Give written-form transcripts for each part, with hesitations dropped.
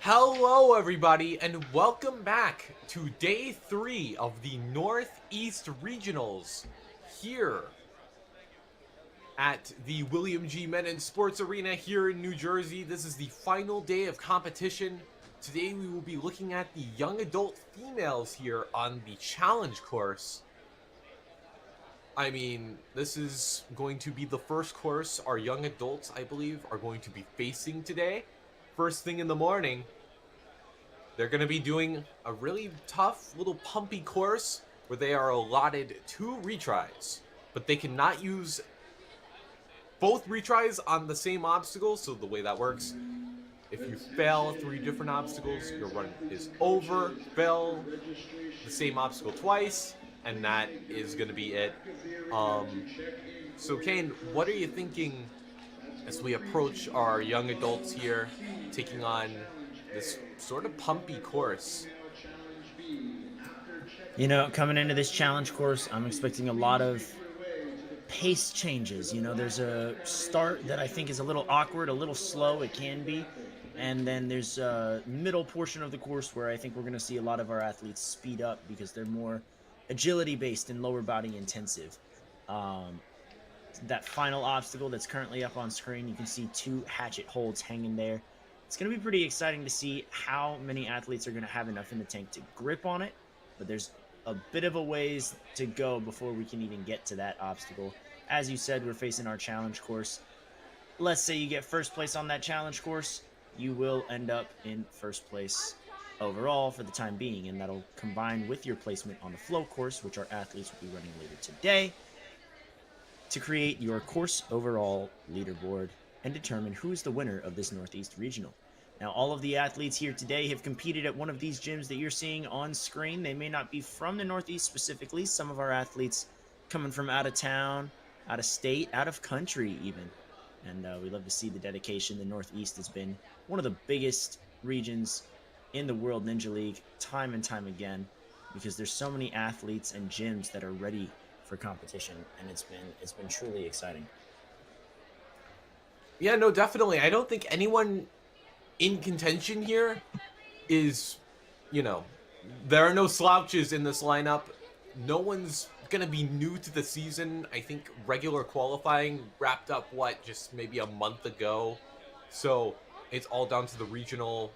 Hello, everybody, and welcome back to day 3 of the Northeast Regionals here at the William G. Menon Sports Arena here in New Jersey. This is the final day of competition. Today we will be looking at the young adult females here on the challenge course. I mean, this is going to be the first course our young adults, I believe, are going to be facing today. First thing in the morning. They're going to be doing a really tough little pumpy course where they are allotted 2 retries, but they cannot use both retries on the same obstacle. So the way that works, if you fail 3 different obstacles, your run is over. Fail the same obstacle twice, and that is going to be it. So Kane, what are you thinking as we approach our young adults here, taking on this sort of pumpy course? You know, coming into this challenge course, I'm expecting a lot of pace changes. There's a start that I think is a little awkward, a little slow, it can be. And then there's a middle portion of the course where I think we're going to see a lot of our athletes speed up because they're more agility based and lower body intensive. Um, that final obstacle that's currently up on screen, you can see 2 hatchet holds hanging there. It's going to be pretty exciting to see how many athletes are going to have enough in the tank to grip on it, but there's a bit of a ways to go before we can even get to that obstacle. As you said, we're facing our challenge course. Let's say you get first place on that challenge course, you will end up in first place overall for the time being, and that'll combine with your placement on the flow course, which our athletes will be running later today, to create your course overall leaderboard and determine who is the winner of this Northeast Regional. Now, all of the athletes here today have competed at one of these gyms that you're seeing on screen. They may not be from the Northeast specifically. Some of our athletes coming from out of town, out of state, out of country even. And we love to see the dedication. The Northeast has been one of the biggest regions in the World Ninja League time and time again because there's so many athletes and gyms that are ready for competition, and it's been truly exciting. Yeah, no, definitely. I don't think anyone in contention here is, there are no slouches in this lineup. No one's going to be new to the season. I think regular qualifying wrapped up, just maybe a month ago. So it's all down to the regional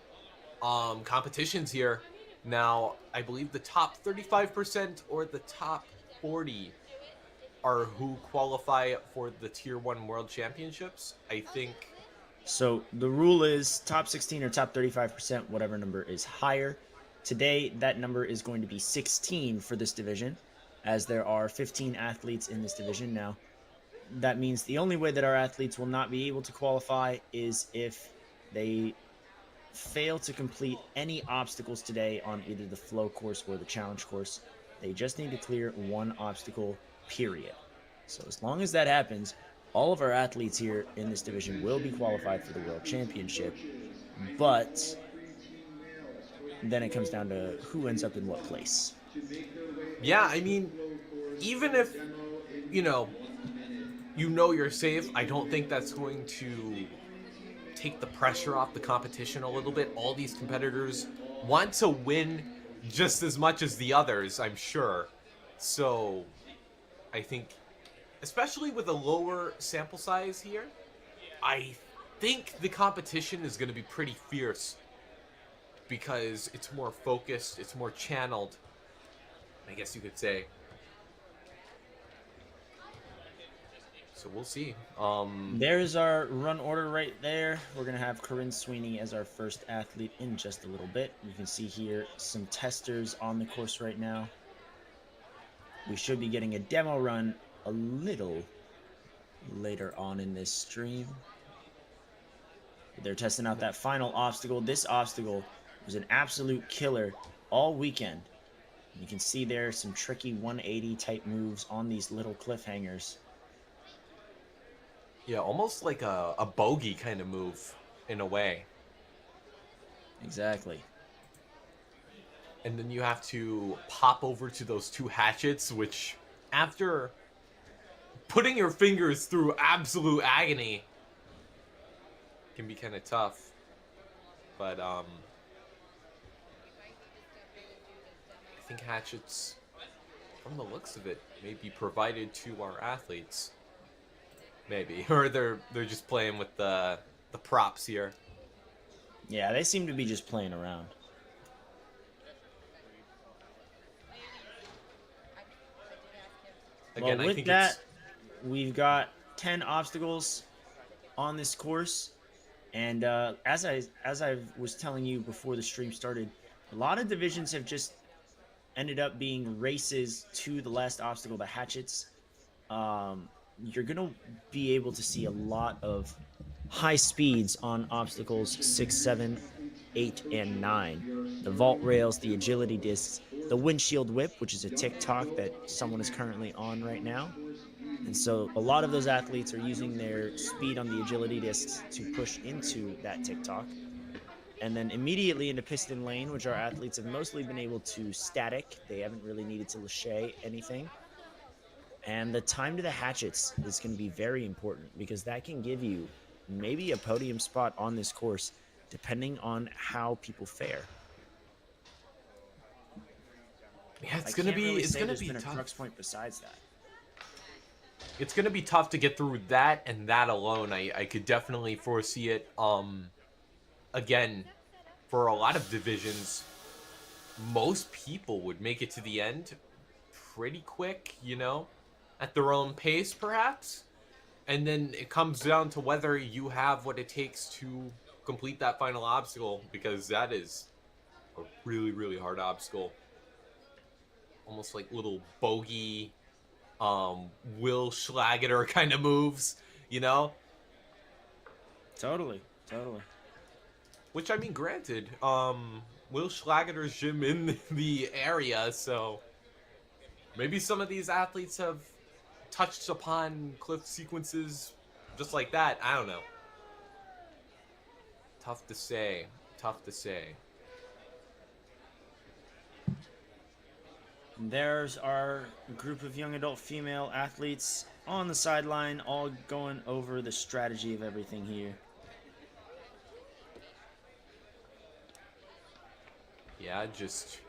competitions here. Now, I believe the top 35% or the top 40 are who qualify for the Tier 1 World Championships. I think. So the rule is top 16 or top 35%, whatever number is higher. Today, that number is going to be 16 for this division, as there are 15 athletes in this division. Now, that means the only way that our athletes will not be able to qualify is if they fail to complete any obstacles today on either the flow course or the challenge course. They just need to clear 1 obstacle, period. So as long as that happens, all of our athletes here in this division will be qualified for the World Championship, but then it comes down to who ends up in what place. Yeah, I mean, even if, you know you're safe, I don't think that's going to take the pressure off the competition a little bit. All these competitors want to win just as much as the others, I'm sure. So I think, especially with a lower sample size here, I think the competition is going to be pretty fierce because it's more focused, it's more channeled, I guess you could say. So we'll see. There's our run order right there. We're going to have Corinne Sweeney as our first athlete in just a little bit. You can see here some testers on the course right now. We should be getting a demo run a little later on in this stream. They're testing out that final obstacle. This obstacle was an absolute killer all weekend. You can see there some tricky 180 type moves on these little cliffhangers. Yeah, almost like a bogey kind of move in a way. Exactly. And then you have to pop over to those 2 hatchets, which after putting your fingers through absolute agony can be kind of tough. But think hatchets, from the looks of it, may be provided to our athletes. Maybe, or they're just playing with the props here. Yeah, they seem to be just playing around. Again, Well, I with think that, it's we've got 10 obstacles on this course. And as I was telling you before the stream started, a lot of divisions have just ended up being races to the last obstacle, the hatchets. You're gonna be able to see a lot of high speeds on obstacles 6, 7, 8, and 9. The vault rails, the agility discs, the windshield whip, which is a TikTok that someone is currently on right now. And so a lot of those athletes are using their speed on the agility discs to push into that TikTok. And then immediately into piston lane, which our athletes have mostly been able to static. They haven't really needed to lâcher anything. And the time to the hatchets is going to be very important because that can give you maybe a podium spot on this course, depending on how people fare. yeah, I can't really it's say gonna there's be been a tough. crux point besides that. It's gonna be tough to get through that and that alone. I could definitely foresee it. Again, for a lot of divisions, most people would make it to the end pretty quick, at their own pace, perhaps. And then it comes down to whether you have what it takes to complete that final obstacle, because that is a really, really hard obstacle. Almost like little bogey, Will Schlageter kind of moves, you know? Totally. Which, I mean, granted, Will Schlageter's gym in the area, so maybe some of these athletes have touched upon cliff sequences just like that. I don't know. Tough to say. There's our group of young adult female athletes on the sideline, all going over the strategy of everything here. Yeah, just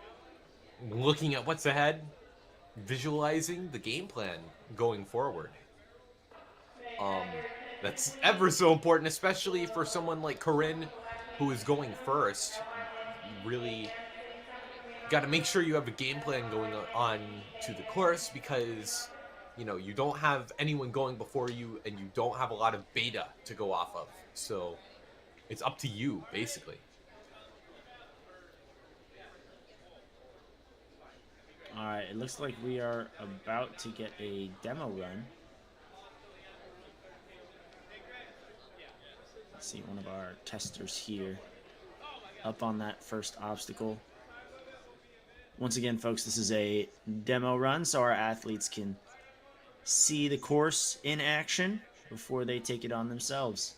looking at what's ahead, visualizing the game plan going forward. That's ever so important, especially for someone like Corinne, who is going first. You really got to make sure you have a game plan going on to the course, because you don't have anyone going before you, and you don't have a lot of beta to go off of. So it's up to you, basically. All right, it looks like we are about to get a demo run. Let's see one of our testers here up on that first obstacle. Once again, folks, this is a demo run, so our athletes can see the course in action before they take it on themselves.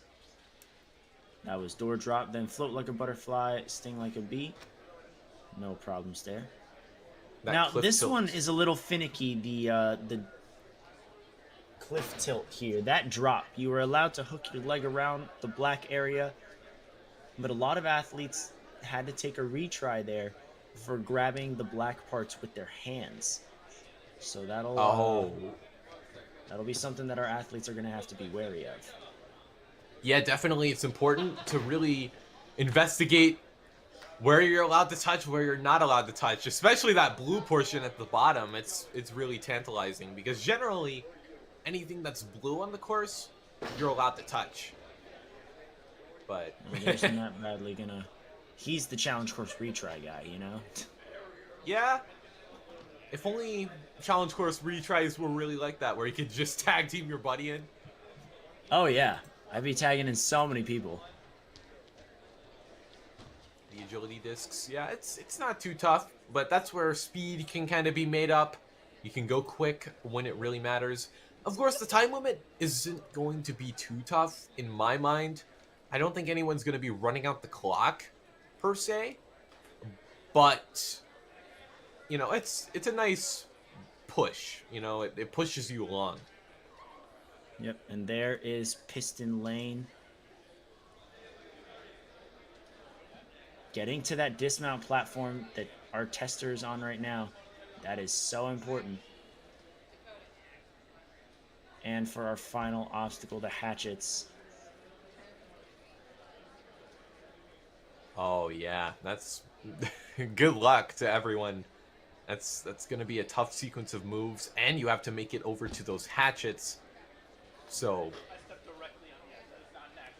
That was door drop, then float like a butterfly, sting like a bee. No problems there. Now, this one is a little finicky, the cliff tilt here. That drop, you were allowed to hook your leg around the black area, but a lot of athletes had to take a retry there for grabbing the black parts with their hands. So that'll be something that our athletes are going to have to be wary of. Yeah, definitely. It's important to really investigate where you're allowed to touch, where you're not allowed to touch, especially that blue portion at the bottom. It's really tantalizing, because generally anything that's blue on the course, you're allowed to touch. But there's Matt Bradley he's the challenge course retry guy, Yeah. If only challenge course retries were really like that, where you could just tag team your buddy in. Oh yeah, I'd be tagging in so many people. The agility discs, yeah, it's not too tough, but that's where speed can kind of be made up. You can go quick when it really matters. Of course, the time limit isn't going to be too tough in my mind. I don't think anyone's going to be running out the clock, per se. But, it's a nice push. It pushes you along. Yep, and there is piston lane. Getting to that dismount platform that our testers on right now. That is so important. And for our final obstacle, the hatchets. Oh yeah, that's good luck to everyone. That's gonna be a tough sequence of moves, and you have to make it over to those hatchets. So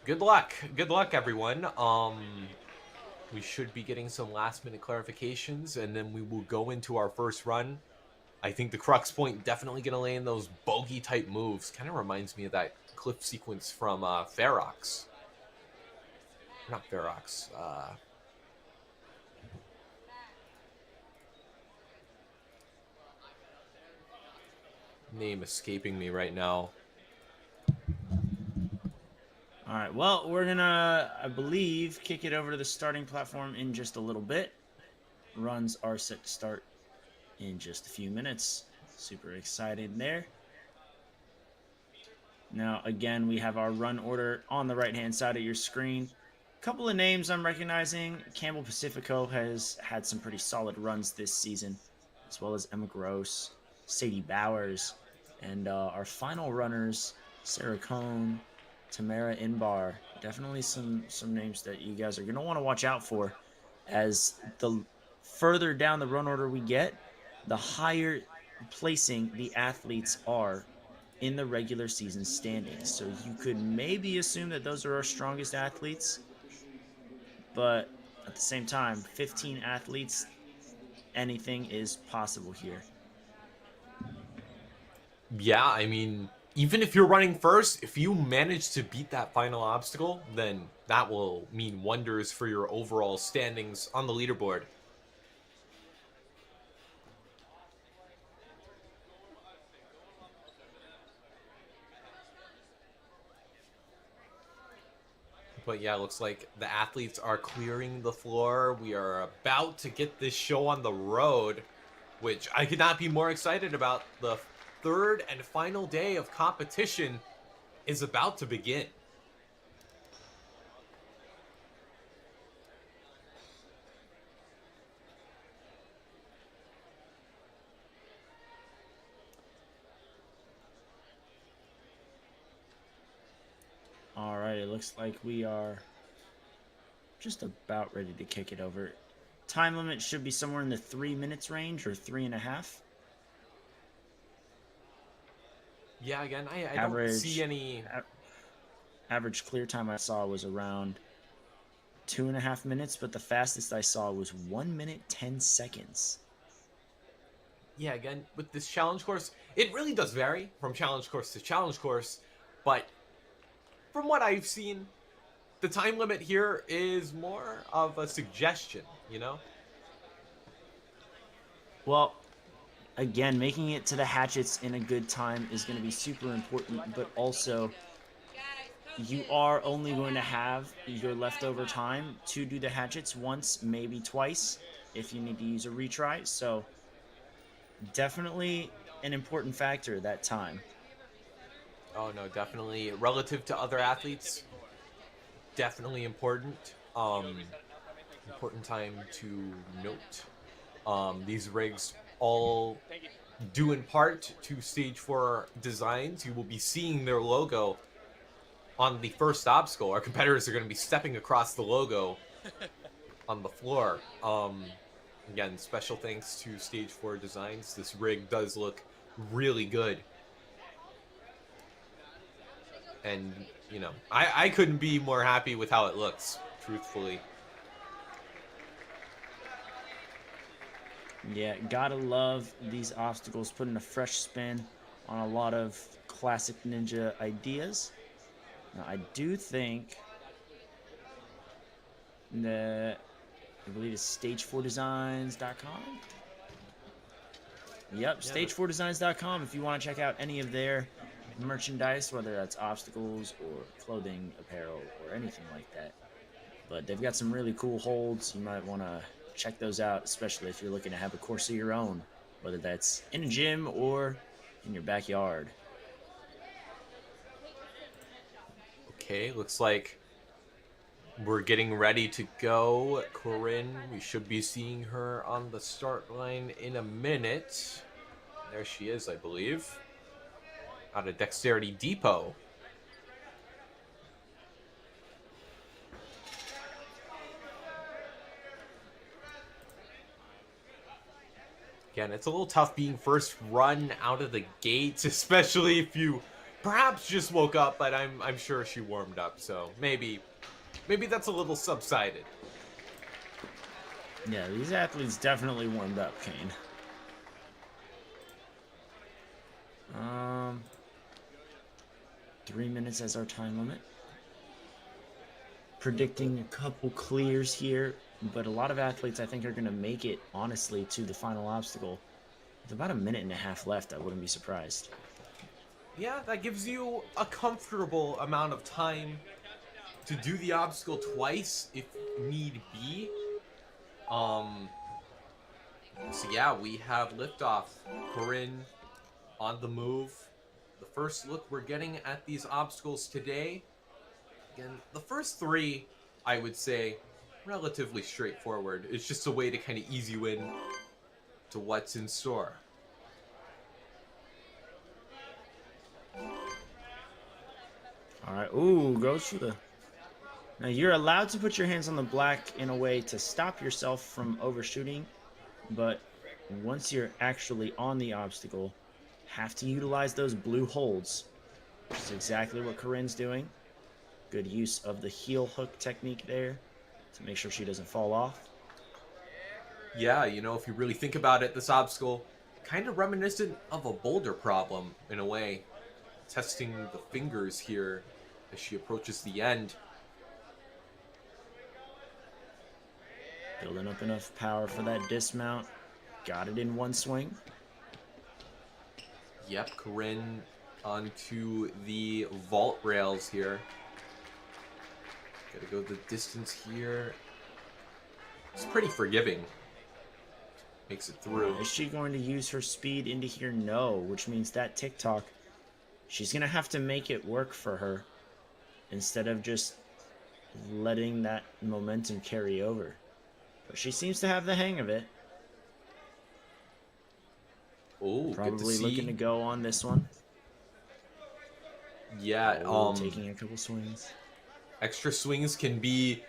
good luck, everyone. We should be getting some last minute clarifications, and then we will go into our first run. I think the crux point definitely gonna lay in those bogey type moves. Kind of reminds me of that cliff sequence from Ferox. Not Ferox. Name escaping me right now. All right, well, we're gonna, I believe, kick it over to the starting platform in just a little bit. Runs are set to start in just a few minutes. Super excited there. Now, again, we have our run order on the right-hand side of your screen. A couple of names I'm recognizing. Campbell Pacifico has had some pretty solid runs this season, as well as Emma Gross, Sadie Bowers, and our final runners, Sarah Cohn, Tamara Inbar. Definitely some names that you guys are going to want to watch out for, as the further down the run order we get, the higher placing the athletes are in the regular season standings. So you could maybe assume that those are our strongest athletes, but at the same time, 15 athletes, anything is possible here. Yeah, I mean, even if you're running first, if you manage to beat that final obstacle, then that will mean wonders for your overall standings on the leaderboard. But yeah, looks like the athletes are clearing the floor. We are about to get this show on the road, which I could not be more excited about. The third and final day of competition is about to begin. All right, it looks like we are just about ready to kick it over. Time limit should be somewhere in the 3 minutes range or 3.5. Yeah, again, I don't see any... Average clear time I saw was around 2.5 minutes, but the fastest I saw was 1 minute 10 seconds. Yeah, again, with this challenge course, it really does vary from challenge course to challenge course, but from what I've seen, the time limit here is more of a suggestion, you know? Well, again, making it to the hatchets in a good time is going to be super important, but also you are only going to have your leftover time to do the hatchets once, maybe twice, if you need to use a retry. So definitely an important factor, that time. Oh no, definitely relative to other athletes, definitely important. Important time to note. These rigs all due in part to Stage 4 designs. You will be seeing their logo on the first obstacle. Our competitors are going to be stepping across the logo on the floor. Again, special thanks to Stage 4 designs. This rig does look really good. And, you know, I couldn't be more happy with how it looks, truthfully. Yeah, gotta love these obstacles, putting a fresh spin on a lot of classic ninja ideas. Now, I do think that, I believe it's stage4designs.com. Yep, Yeah, stage4designs.com if you want to check out any of their merchandise, whether that's obstacles or clothing, apparel, or anything like that. But they've got some really cool holds. You might want to check those out, especially if you're looking to have a course of your own, whether that's in a gym or in your backyard. Okay, looks like We're getting ready to go. Corinne, we should be seeing her on the start line in a minute. There she is, I believe. Out of Dexterity Depot. Again, it's a little tough being first run out of the gates, especially if you perhaps just woke up, but I'm sure she warmed up, so maybe that's a little subsided. Yeah, these athletes definitely warmed up, Kane. 3 minutes as our time limit. Predicting a couple clears here, but a lot of athletes I think are going to make it, honestly, to the final obstacle. With about a minute and a half left, I wouldn't be surprised. Yeah, that gives you a comfortable amount of time to do the obstacle twice if need be. So yeah, we have liftoff. Corinne on the move. The first look we're getting at these obstacles today. Again, the first three, I would say, relatively straightforward. It's just a way to kind of ease you in to what's in store. All right. Ooh, goes for the... Now, you're allowed to put your hands on the black in a way to stop yourself from overshooting, but once you're actually on the obstacle, have to utilize those blue holds, which is exactly what Corinne's doing. Good use of the heel hook technique there to make sure she doesn't fall off. Yeah, you know, if you really think about it, this obstacle kind of reminiscent of a boulder problem in a way. Testing the fingers here as she approaches the end. Building up enough power for that dismount. Got it in one swing. Yep, Corinne onto the vault rails here. Gotta go the distance here. It's pretty forgiving. Makes it through. Is she going to use her speed into here? No, which means that TikTok, she's going to have to make it work for her instead of just letting that momentum carry over. But she seems to have the hang of it. Oh, probably looking to go on this one. Yeah, taking a couple swings. Extra swings can be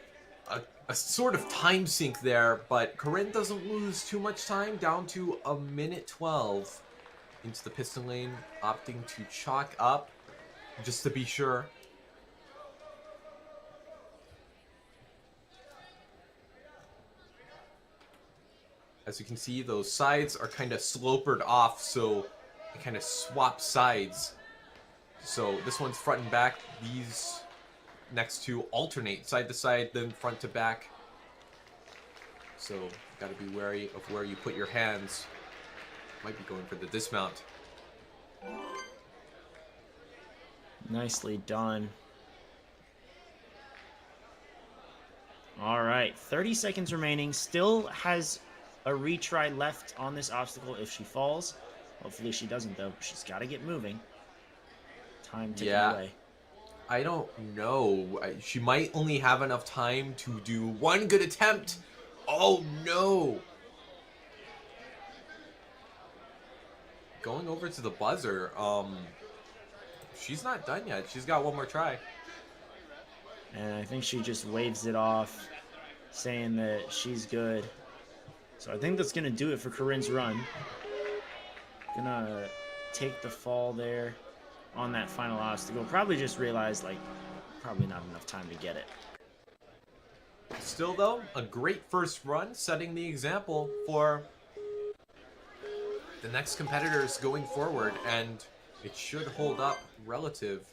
a sort of time sink there, but Corinne doesn't lose too much time, down to a minute 12 into the piston lane, opting to chalk up just to be sure. As you can see, those sides are kind of slopered off, so it kind of swap sides. So this one's front and back. These next two alternate side to side, then front to back. So you gotta be wary of where you put your hands. Might be going for the dismount. Nicely done. All right, 30 seconds remaining. Still has a retry left on this obstacle if she falls. Hopefully she doesn't, though. She's got to get moving. Time ticking away. I don't know. She might only have enough time to do one good attempt. Oh, no. Going over to the buzzer. She's not done yet. She's got one more try. And I think she just waves it off, saying that she's good. So I think that's going to do it for Corinne's run. Gonna take the fall there on that final obstacle. Probably just realized, like, probably not enough time to get it. Still, though, a great first run, setting the example for the next competitors going forward, and it should hold up relative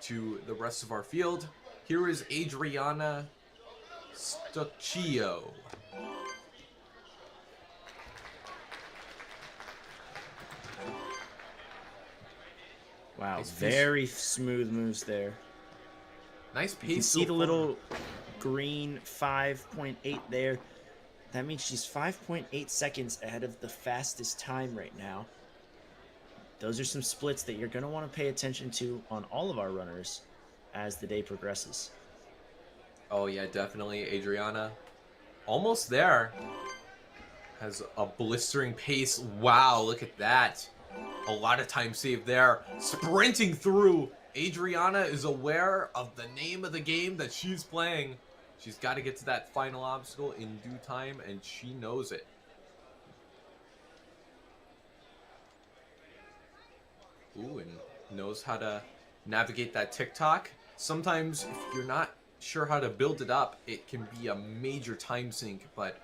to the rest of our field. Here is Adriana Stacio. Wow, nice very smooth moves there. Nice pace. You can see the little green 5.8 there. That means she's 5.8 seconds ahead of the fastest time right now. Those are some splits that you're going to want to pay attention to on all of our runners as the day progresses. Oh yeah, definitely. Adriana, almost there. Has a blistering pace. Wow, look at that. A lot of time saved there. Sprinting through. Adriana is aware of the name of the game that she's playing. She's got to get to that final obstacle in due time, and she knows it. Ooh, and knows how to navigate that TikTok. Sometimes, if you're not sure how to build it up, it can be a major time sink, but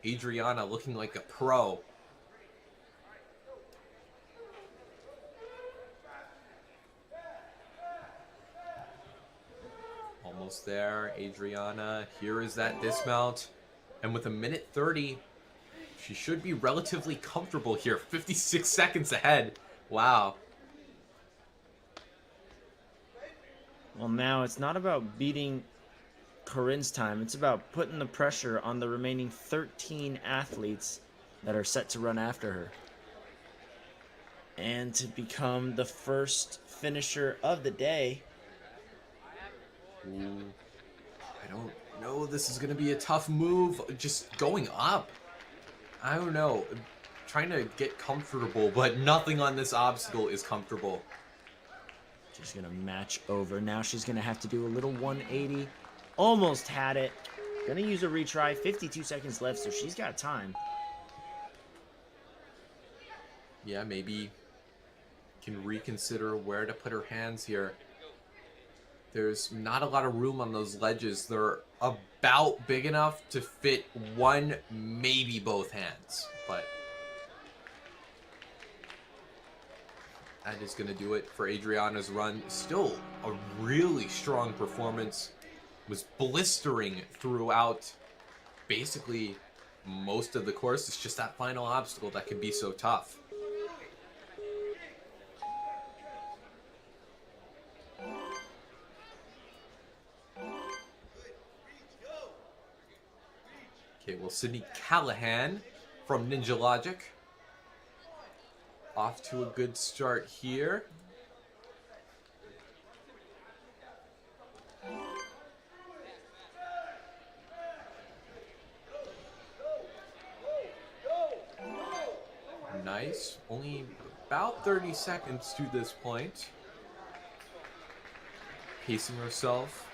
Adriana looking like a pro. Almost there, Adriana. Here is that dismount. And with 1:30, she should be relatively comfortable here. 56 seconds ahead. Wow. Well, now it's not about beating Corinne's time. It's about putting the pressure on the remaining 13 athletes that are set to run after her. And to become the first finisher of the day. Ooh. I don't know. This is going to be a tough move. Just going up. I don't know. Trying to get comfortable, but nothing on this obstacle is comfortable. She's going to match over. Now she's going to have to do a little 180. Almost had it. Going to use a retry. 52 seconds left, so she's got time. Yeah, maybe can reconsider where to put her hands here. There's not a lot of room on those ledges. They're about big enough to fit one, maybe both hands. But that is going to do it for Adriana's run. Still a really strong performance. Was blistering throughout basically most of the course. It's just that final obstacle that can be so tough. Okay, well, Sydney Callahan from Ninja Logic. Off to a good start here. Nice. Only about 30 seconds to this point. Pacing herself.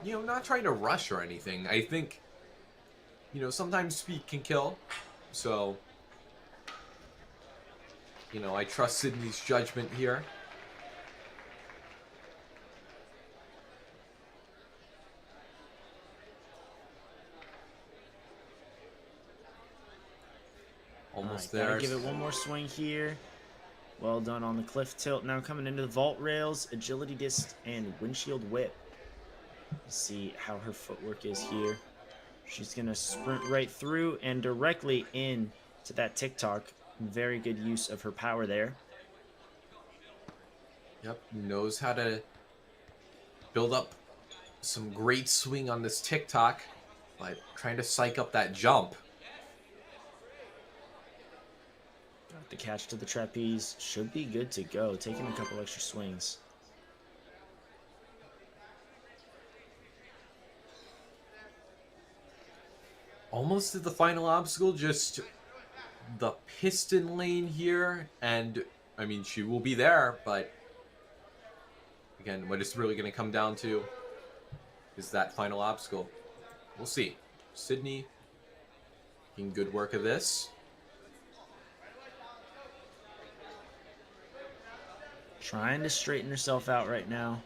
Not trying to rush or anything. I think, sometimes speed can kill. So, I trust Sydney's judgment here. Almost there. Gotta give it one more swing here. Well done on the cliff tilt. Now coming into the vault rails, agility disc, and windshield whip. Let's see how her footwork is here. She's gonna sprint right through and directly in to that TikTok. Very good use of her power there. Yep, knows how to build up some great swing on this TikTok by trying to psych up that jump. Got the catch to the trapeze. Should be good to go. Taking a couple extra swings. Almost at the final obstacle, just the piston lane here, and I mean, she will be there, but again, what it's really going to come down to is that final obstacle. We'll see. Sydney making good work of this. Trying to straighten herself out right now.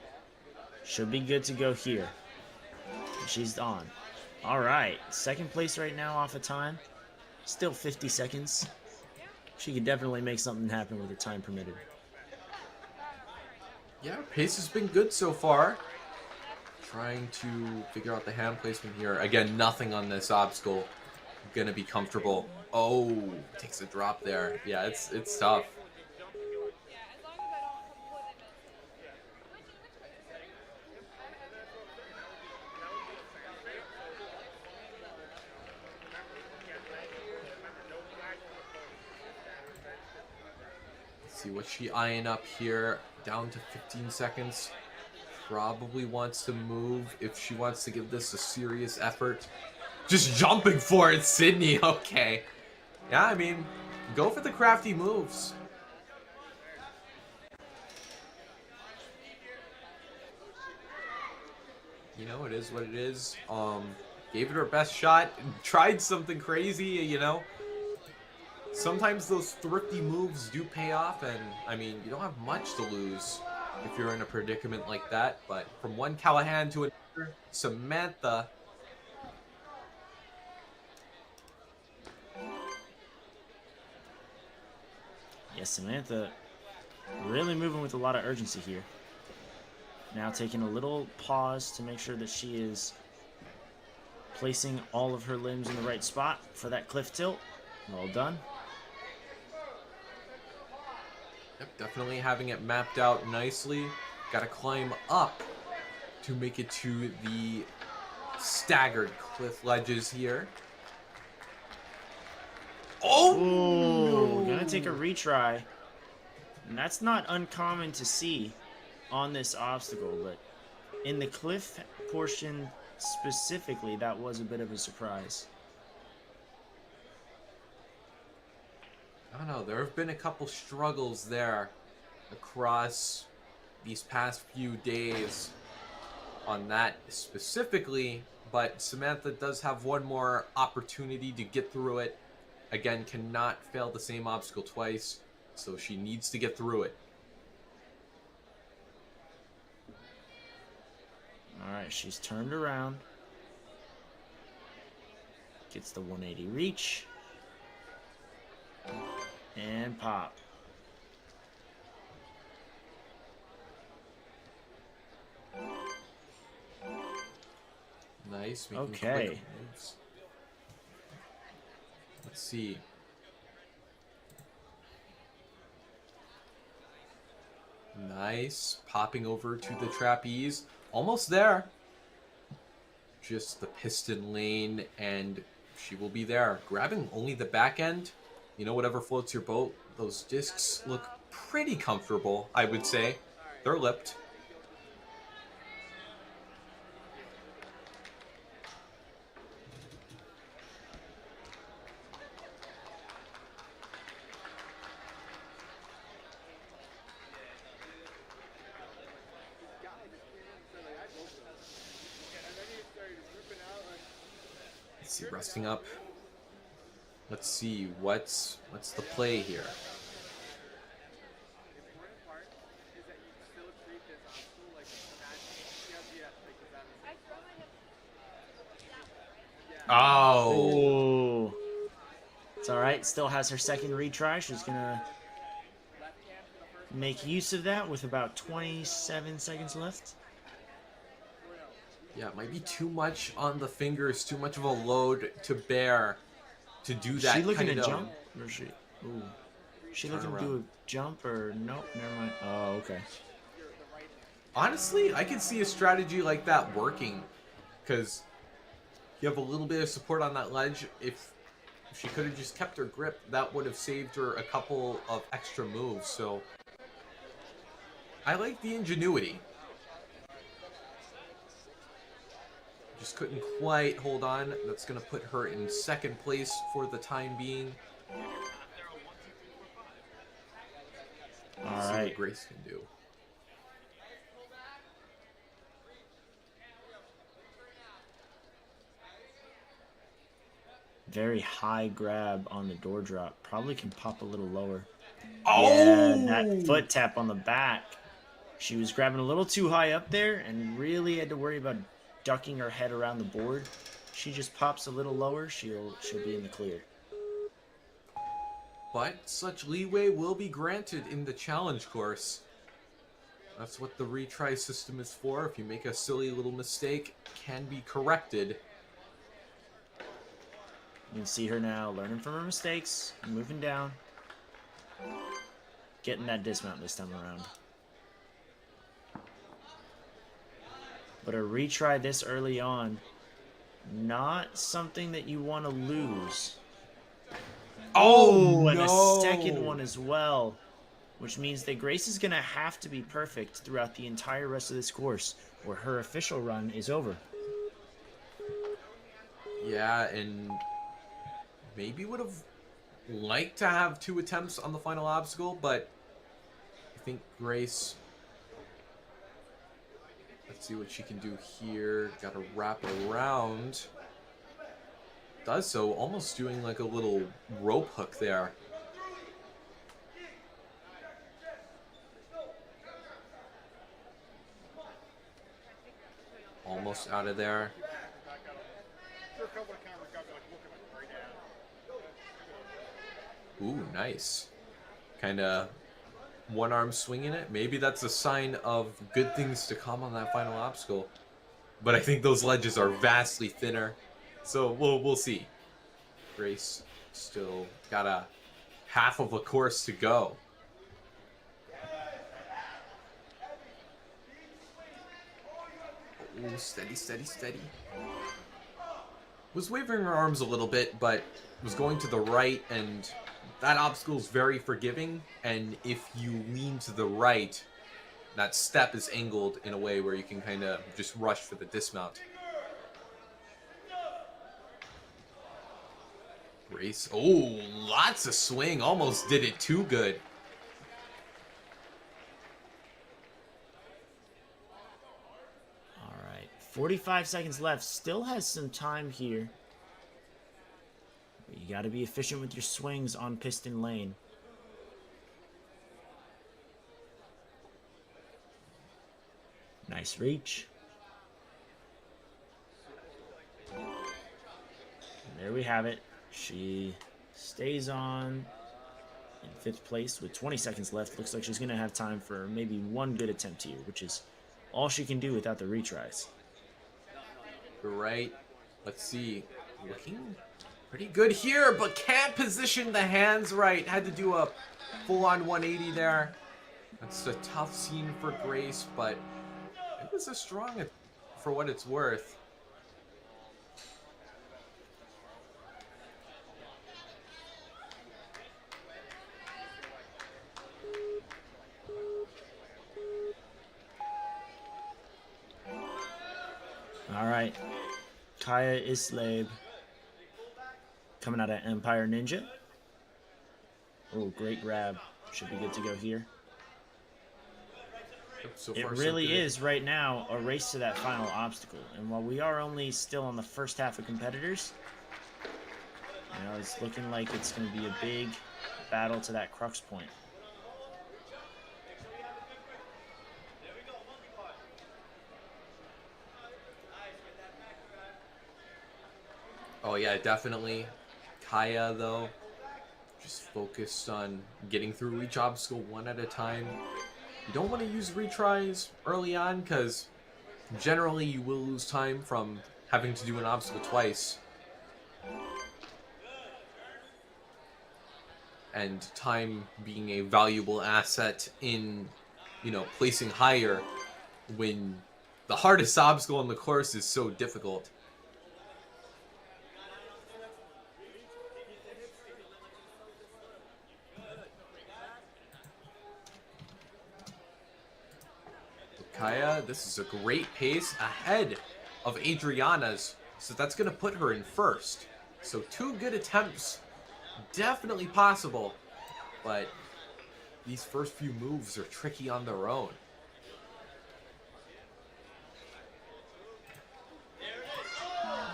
Should be good to go here. She's on. All right, second place right now off of time. Still 50 seconds. She could definitely make something happen with her time permitted. Yeah, pace has been good so far. Trying to figure out the hand placement here. Again, nothing on this obstacle. Gonna be comfortable. Oh, takes a drop there. Yeah, it's tough. See what's she eyeing up here. Down to 15 seconds. probably wants to move if she wants to give this a serious effort. Just jumping for it, Sydney. Okay. Yeah, I mean, go for the crafty moves. You know, it is what it is. Gave it her best shot. Tried something crazy, you know. Sometimes those thrifty moves do pay off, and, I mean, you don't have much to lose if you're in a predicament like that. But from one Callahan to another, Samantha. Yes, Samantha really moving with a lot of urgency here. Now taking a little pause to make sure that she is placing all of her limbs in the right spot for that cliff tilt. Well done. Yep, definitely having it mapped out nicely. Got to climb up to make it to the staggered cliff ledges here. Oh! Ooh, gonna take a retry. And that's not uncommon to see on this obstacle, but in the cliff portion specifically, that was a bit of a surprise. I don't know, there have been a couple struggles there across these past few days on that specifically, but Samantha does have one more opportunity to get through it. Again, cannot fail the same obstacle twice, so she needs to get through it. Alright, she's turned around. Gets the 180 reach. And pop. Nice. Making Okay. quick moves. Let's see. Nice. Popping over to the trapeze. Almost there. Just the piston lane, and she will be there. Grabbing only the back end. You know, whatever floats your boat. Those discs look pretty comfortable, I would say. They're lipped. Let's see, resting up. Let's see, what's the play here? Oh. It's alright, still has her second retry. She's gonna make use of that with about 27 seconds left. Yeah, it might be too much on the fingers, too much of a load to bear to do that. Is she looking kind to of jump? Or is she? Ooh. Is she looking to do a jump or nope? Never mind. Oh, okay. Honestly, I can see a strategy like that working, because you have a little bit of support on that ledge. If she could have just kept her grip, that would have saved her a couple of extra moves. So I like the ingenuity. Just couldn't quite hold on. That's going to put her in second place for the time being. All See right. what Grace can do. Very high grab on the door drop. Probably can pop a little lower. Oh! Yeah, that foot tap on the back. She was grabbing a little too high up there and really had to worry about ducking her head around the board. She just pops a little lower, she'll be in the clear. But such leeway will be granted in the challenge course. That's what the retry system is for. If you make a silly little mistake, it can be corrected. You can see her now learning from her mistakes, moving down, getting that dismount this time around. But a retry this early on, not something that you want to lose. Oh, and no. a second one as well. which means that Grace is going to have to be perfect throughout the entire rest of this course, or her official run is over. Yeah, and maybe would have liked to have 2 attempts on the final obstacle, but I think Grace, let's see what she can do here. Got to wrap it around. Does so, almost doing like a little rope hook there. Almost out of there. Ooh, nice. Kind of one arm swinging it. Maybe that's a sign of good things to come on that final obstacle. But I think those ledges are vastly thinner. So we'll see. Grace still got a half of a course to go. Oh, steady, steady, steady. Was wavering her arms a little bit, but was going to the right, and that obstacle is very forgiving. And if you lean to the right, that step is angled in a way where you can kind of just rush for the dismount. Grace, oh, lots of swing. Almost did it too good. All right, 45 seconds left. Still has some time here. But you got to be efficient with your swings on piston lane. Nice reach. And there we have it. She stays on in 5th place with 20 seconds left. Looks like she's going to have time for maybe one good attempt here, which is all she can do without the retries. Right. Let's see. Looking pretty good here, but can't position the hands right. Had to do a full-on 180 there. That's a tough scene for Grace, but it was a strong for what it's worth. All right, Kaya Islabe coming out of Empire Ninja. Oh, great grab. Should be good to go here. So It far, really so good. is right now a race to that final obstacle. And while we are only still on the first half of competitors, you know, it's looking like it's going to be a big battle to that crux point. Oh yeah, definitely. Kaya though, just focused on getting through each obstacle one at a time. You don't want to use retries early on because generally you will lose time from having to do an obstacle twice. And time being a valuable asset in, you know, placing higher when the hardest obstacle on the course is so difficult. Kaya, this is a great pace ahead of Adriana's, so that's going to put her in first. So 2 good attempts, definitely possible, but these first few moves are tricky on their own.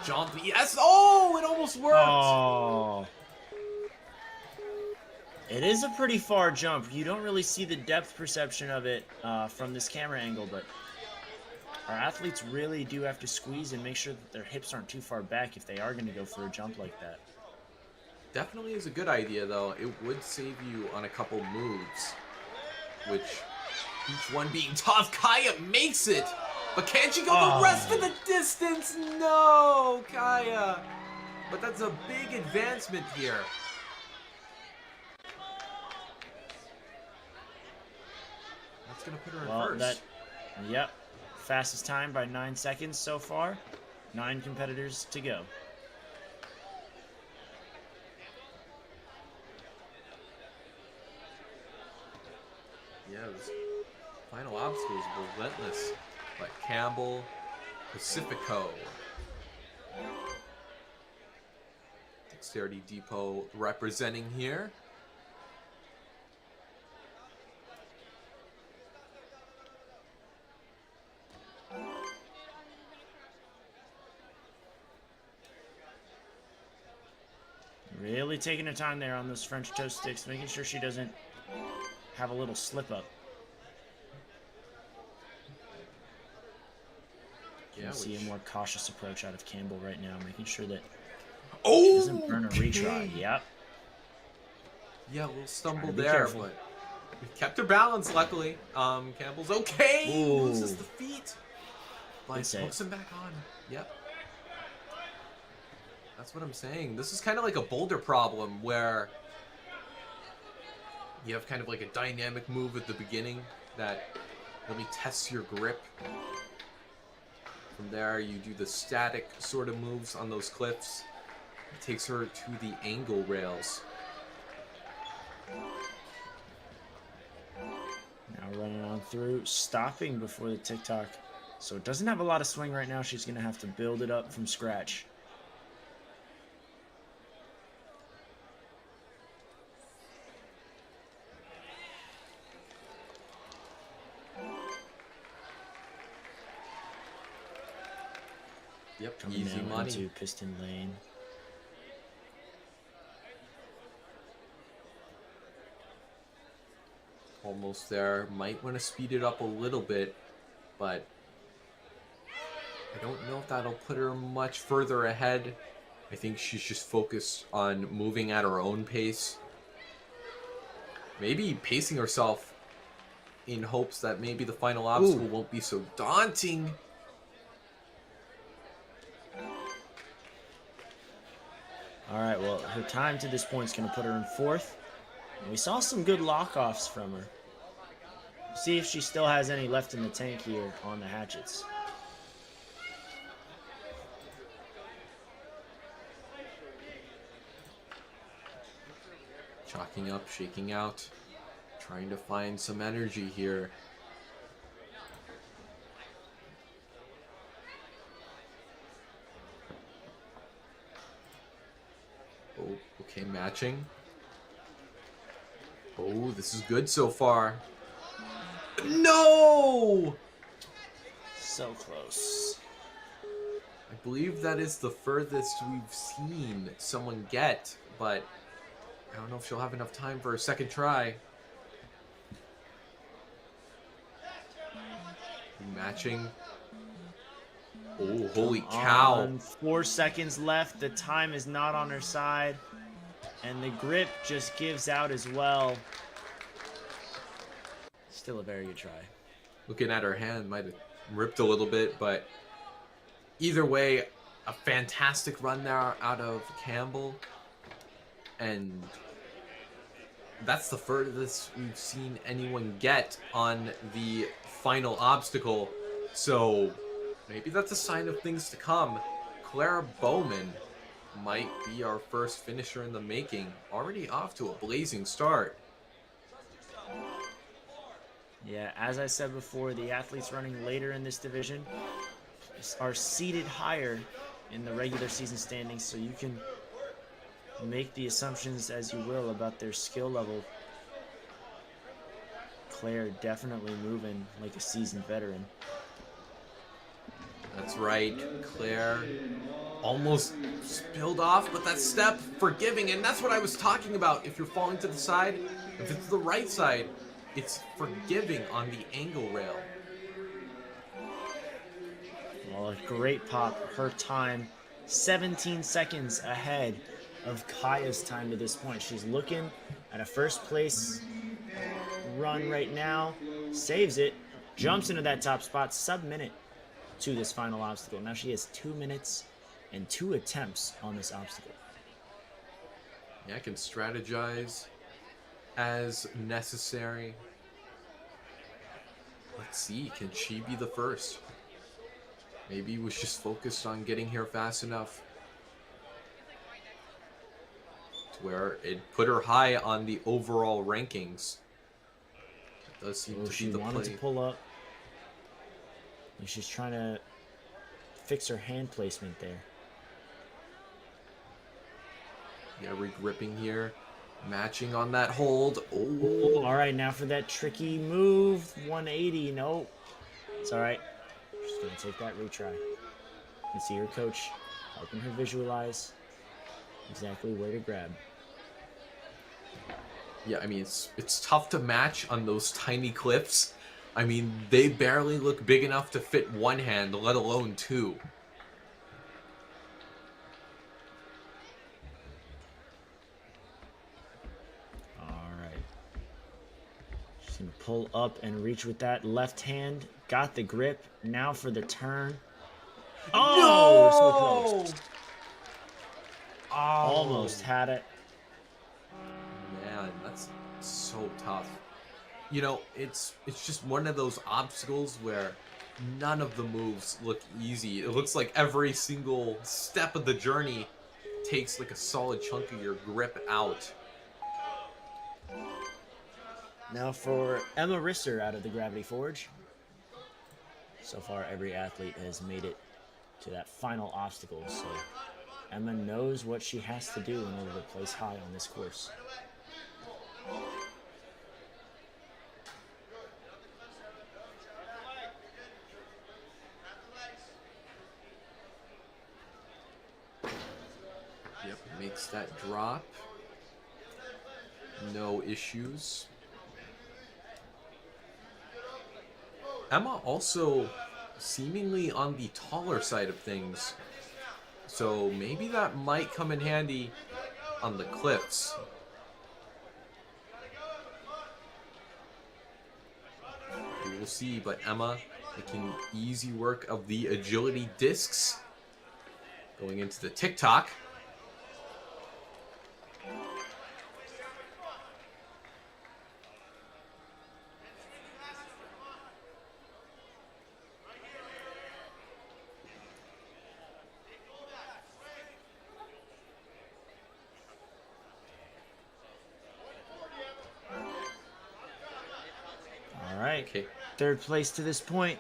Jump, yes! Oh, it almost worked! Oh. It is a pretty far jump. You don't really see the depth perception of it from this camera angle, but our athletes really do have to squeeze and make sure that their hips aren't too far back if they are going to go for a jump like that. Definitely is a good idea, though. It would save you on a couple moves, which each one being tough. Kaya makes it, but can't you go the rest of the distance? No, Kaya. But that's a big advancement here. That's going to put her in first. Yep. Fastest time by 9 seconds so far. 9 competitors to go. as final obstacle is relentless. But Campbell, Pacifico. Dexterity Depot representing here. Really taking her time there on those French toast sticks, making sure she doesn't have a little slip up. You can see a more cautious approach out of Campbell right now, making sure that she doesn't burn a retry. Yep. Yeah, a little stumble there, but we kept her balance, luckily. Campbell's okay. Ooh. Loses the feet. But hooks him back on. Yep. That's what I'm saying. This is kind of like a boulder problem where you have kind of like a dynamic move at the beginning that really tests your grip. From there, you do the static sort of moves on those cliffs. It takes her to the angle rails. Now running on through, stopping before the tick-tock. So it doesn't have a lot of swing right now. She's going to have to build it up from scratch. Yep, Coming easy money. Into piston lane. Almost there. Might want to speed it up a little bit, but I don't know if that'll put her much further ahead. I think she's just focused on moving at her own pace. Maybe pacing herself in hopes that maybe the final obstacle won't be so daunting. All right, well, her time to this point is going to put her in fourth. And we saw some good lock-offs from her. See if she still has any left in the tank here on the hatchets. Chalking up, shaking out, trying to find some energy here. Oh, okay, matching. Oh, this is good so far. No! So close. I believe that is the furthest we've seen someone get, but I don't know if she'll have enough time for a second try. Matching. Oh, holy cow. 4 seconds left. The time is not on her side. And the grip just gives out as well. Still a very good try. Looking at her hand, might have ripped a little bit, but either way, a fantastic run there out of Campbell. And that's the furthest we've seen anyone get on the final obstacle. So maybe that's a sign of things to come. Clara Bowman might be our first finisher in the making. Already off to a blazing start. Yeah, as I said before, the athletes running later in this division are seated higher in the regular season standings, so you can make the assumptions as you will about their skill level. Claire definitely moving like a seasoned veteran. That's right, Claire almost spilled off, but that step forgiving, and that's what I was talking about. If you're falling to the side, if it's the right side, it's forgiving on the angle rail. Well, a great pop. Her time 17 seconds ahead of Kaya's time to this point. She's looking at a first place run right now. Saves it. Jumps into that top spot. Sub-minute to this final obstacle. Now she has 2 minutes and 2 attempts on this obstacle. Yeah, I can strategize as necessary. Let's see, can she be the first? Maybe was just focused on getting here fast enough to where it put her high on the overall rankings. Does seem Oh, to she be the wanted to play. pull up. And she's trying to fix her hand placement there. Yeah, regripping here. Matching on that hold. Oh, Oh. all right, now for that tricky move. 180. Nope. It's all right. She's going to take that retry. You can see her coach helping her visualize exactly where to grab. Yeah, I mean, it's tough to match on those tiny cliffs. I mean, they barely look big enough to fit one hand, let alone two. All right. She's going to pull up and reach with that left hand. Got the grip. Now for the turn. Oh, so close. Oh, Almost had it. man, that's so tough. You know, it's just one of those obstacles where none of the moves look easy. It looks like every single step of the journey takes like a solid chunk of your grip out. Now for Emma Risser out of the Gravity Forge. So far, every athlete has made it to that final obstacle, so Emma knows what she has to do in order to place high on this course. Yep, makes that drop. No issues. Emma also seemingly on the taller side of things, so maybe that might come in handy on the cliffs. We will see, but Emma making easy work of the agility discs. Going into the TikTok. All right, Okay. third place to this point.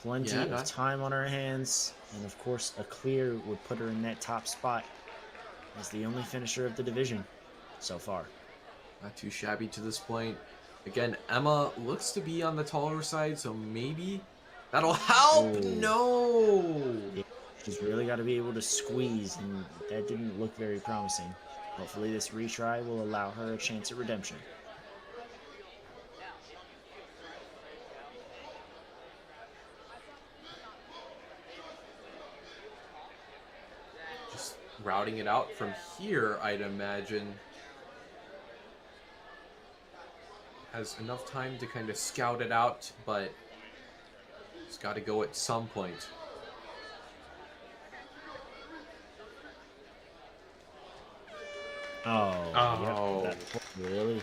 Plenty of time on her hands, and of course a clear would put her in that top spot as the only finisher of the division so far. Not too shabby to this point. Again, Emma looks to be on the taller side, so maybe that'll help. Ooh. No. Yeah, she's really got to be able to squeeze, and that didn't look very promising. Hopefully this retry will allow her a chance at redemption. Just routing it out from here, I'd imagine. Has enough time to kind of scout it out, but it's got to go at some point. Oh. Yep, that really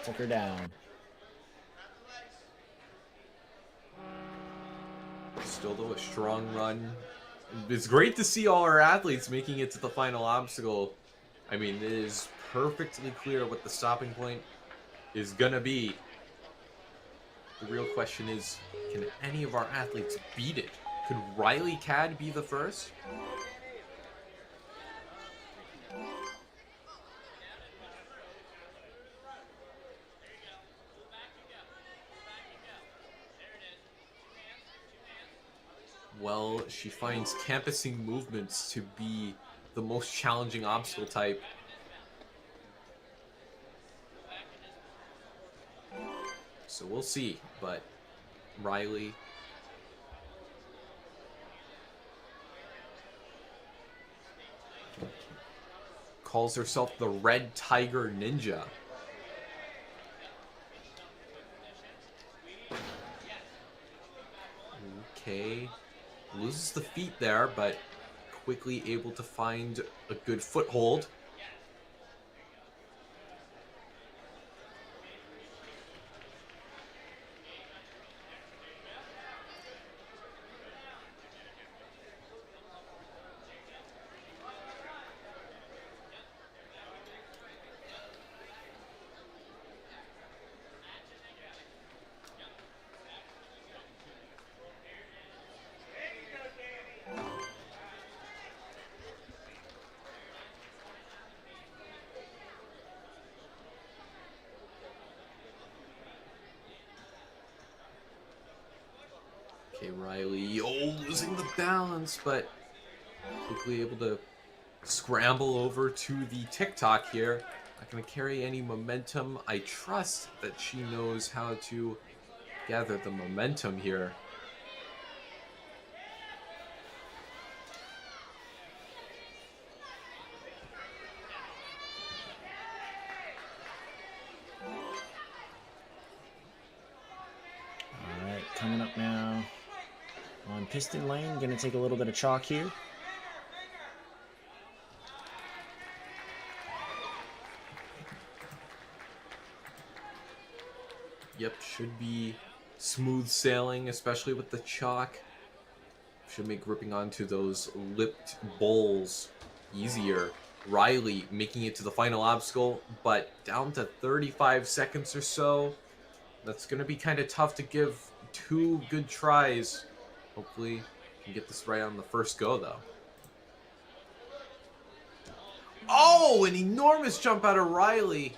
took her down. Still, though, a strong run. It's great to see all our athletes making it to the final obstacle. I mean, it is perfectly clear what the stopping point is gonna be. The real question is, can any of our athletes beat it? Could Riley Cad be the first? Well, she finds campusing movements to be the most challenging obstacle type. So we'll see, but Riley calls herself the Red Tiger Ninja. Okay. Loses the feet there, but quickly able to find a good foothold. Okay, Riley. Oh, losing the balance, but quickly able to scramble over to the TikTok here. Not going to carry any momentum. I trust that she knows how to gather the momentum here. All right, coming up now on piston lane. Going to take a little bit of chalk here. Yep, should be smooth sailing, especially with the chalk. Should make gripping onto those lipped bowls easier. Riley making it to the final obstacle, but down to 35 seconds or so. That's going to be kind of tough to give 2 good tries. Hopefully, can get this right on the first go, though. Oh, an enormous jump out of Riley.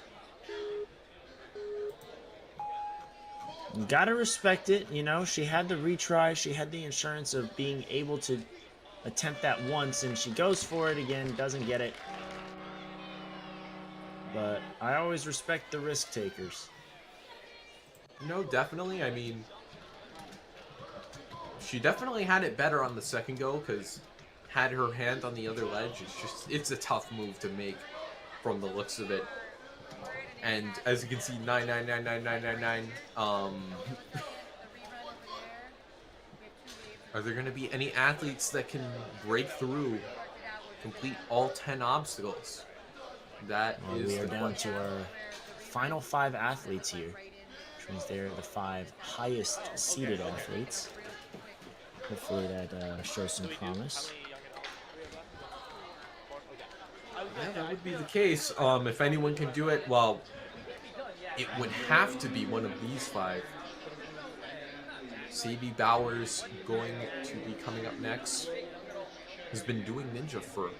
You gotta respect it, you know. She had the retry. She had the insurance of being able to attempt that once, and she goes for it again, doesn't get it. But I always respect the risk takers. No, definitely. I mean, she definitely had it better on the second go because had her hand on the other ledge. It's a tough move to make from the looks of it. And as you can see, 9999999. Are there going to be any athletes that can break through, complete all 10 obstacles? That is we are the down question. to our final 5 athletes here, which means they're the 5 highest seeded athletes. Hopefully that shows some promise. Yeah, that would be the case. If anyone can do it, well, it would have to be one of these 5. Sadie Bowers going to be coming up next. Has been doing ninja for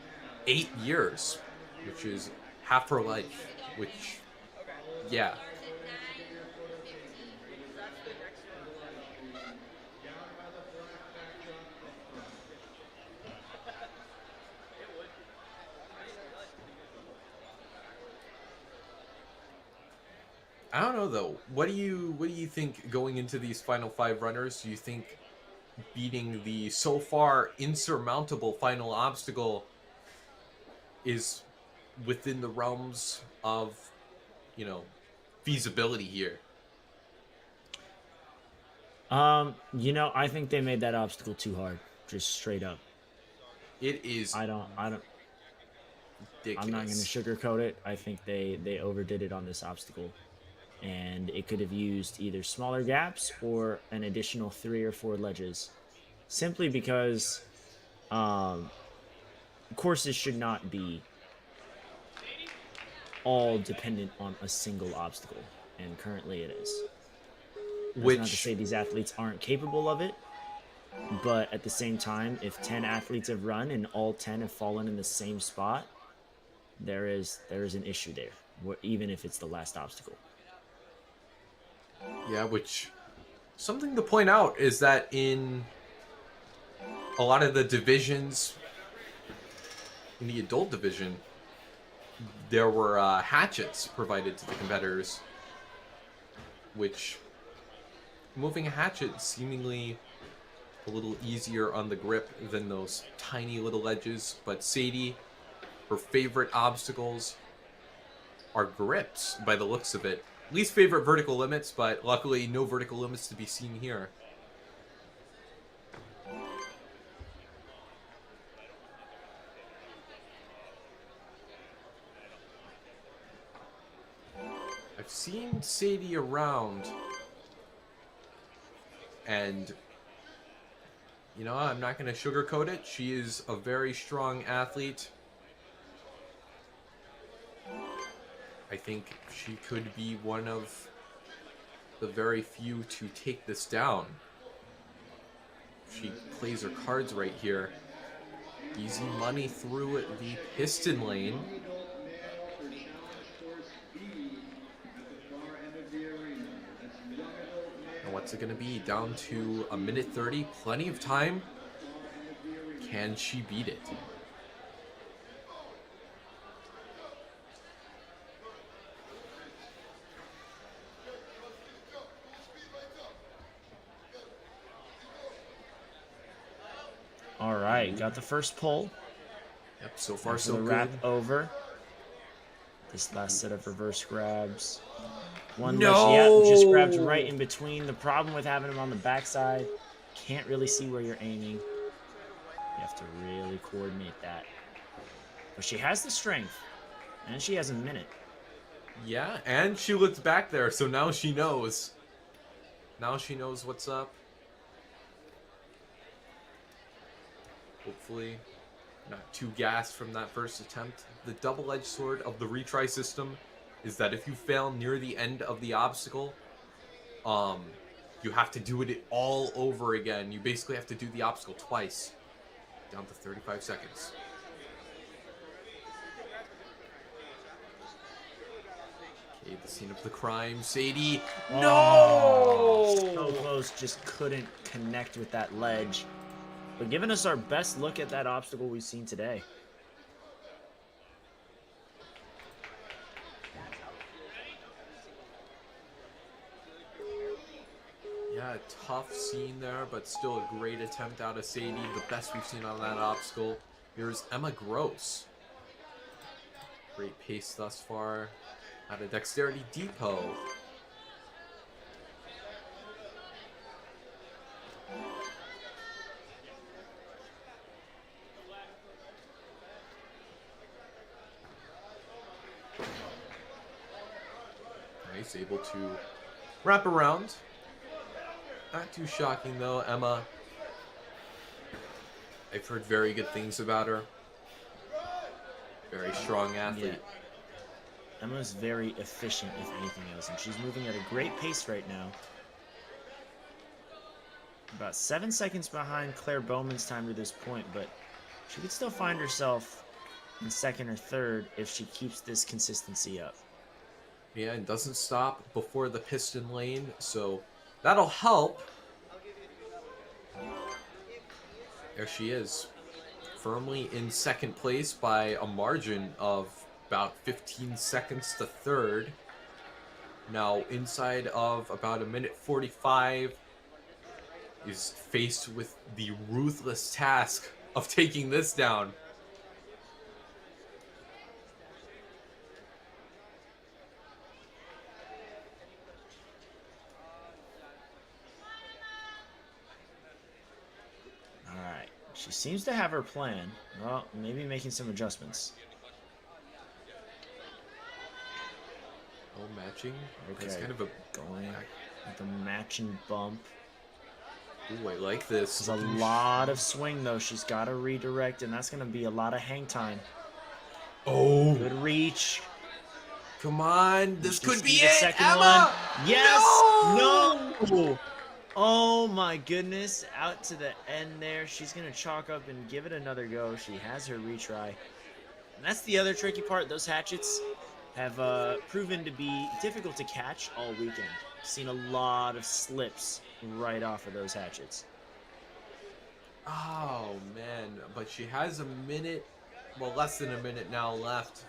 8 years, which is half her life. Which, yeah. I don't know though. What do you think going into these final 5 runners? Do you think beating the so far insurmountable final obstacle is within the realms of, feasibility here? You know, I think they made that obstacle too hard, just straight up. It is I don't I'm not going to ridiculous. sugarcoat it. I think they overdid it on this obstacle, and it could have used either smaller gaps or an additional 3 or 4 ledges, simply because courses should not be all dependent on a single obstacle, and currently it is. That's not to Which, say these athletes aren't capable of it, but at the same time, if 10 athletes have run and all 10 have fallen in the same spot, there is an issue there, even if it's the last obstacle. yeah, something to point out is that in a lot of the divisions, in the adult division, there were hatchets provided to the competitors, which moving a hatchet seemingly a little easier on the grip than those tiny little ledges. But Sadie, her favorite obstacles are grips by the looks of it. Least favorite vertical limits, but luckily no vertical limits to be seen here. I've seen Sadie around, and I'm not going to sugarcoat it. She is a very strong athlete. I think she could be one of the very few to take this down. She plays her cards right here. Easy money through the piston lane. And what What's it going to be? Down to a minute 30. Plenty of time. Can she beat it? All right, got the first pull. Yep, so far After so the good. wrap over. This last set of reverse grabs. One No! ledge, yeah, just grabbed right in between. The problem with having him on the backside, can't really see where you're aiming. You have to really coordinate that. But she has the strength, and she has a minute. Yeah, and she looked back there, so now she knows. Now she knows what's up. Hopefully not too gassed from that first attempt. The double-edged sword of the retry system is that if you fail near the end of the obstacle, you have to do it all over again. You basically have to do the obstacle twice. Down to 35 seconds. Okay, the scene of the crime. Sadie. Oh, No! so close, just couldn't connect with that ledge. But giving us our best look at that obstacle we've seen today. Yeah, tough scene there, but still a great attempt out of Sadie. The best we've seen on that obstacle. Here's Emma Gross. Great pace thus far out of Dexterity Depot. Nice, able to wrap around. Not too shocking though, Emma. I've heard very good things about her. Very strong athlete. Yeah. Emma's very efficient, if anything else, and she's moving at a great pace right now. About 7 seconds behind Claire Bowman's time to this point, but she could still find herself in second or third if she keeps this consistency up. Yeah, and doesn't stop before the piston lane, so that'll help. There she is, firmly in second place by a margin of about 15 seconds to third. Now, inside of about a minute 45, is faced with the ruthless task of taking this down. Alright, she seems to have her plan. Well, maybe making some adjustments. Oh, matching? Okay, It's kind of a... going with the matching bump. Ooh, I like this. There's a lot of swing, though. She's got to redirect, and that's going to be a lot of hang time. Oh! Good reach. Come on, this could be the it, second Emma! one. Yes! No! No! Oh my goodness, out to the end there. She's going to chalk up and give it another go. She has her retry. And that's the other tricky part. Those hatchets have proven to be difficult to catch all weekend. Seen a lot of slips right off of those hatchets. Oh, man. But she has a minute, well, less than a minute now left.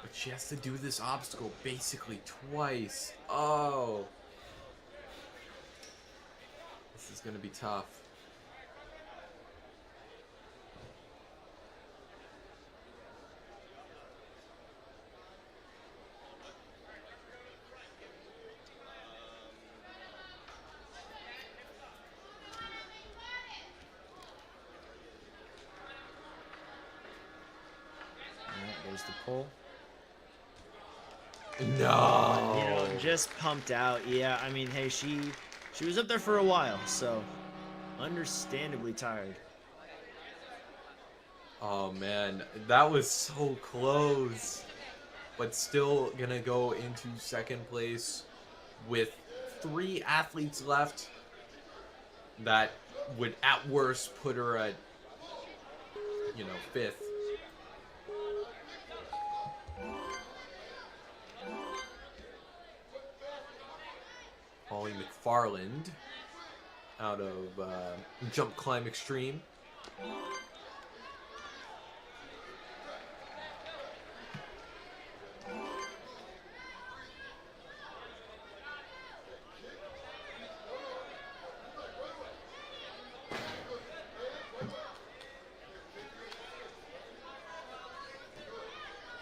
But she has to do this obstacle basically twice. Oh. This is going to be tough. There's the pull. No. You know, just pumped out. Yeah, I mean, hey, she was up there for a while, so understandably tired. Oh, man. That was so close. But still gonna go into second place with 3 athletes left. That would, at worst, put her at, 5th. Molly McFarland out of Jump Climb Extreme.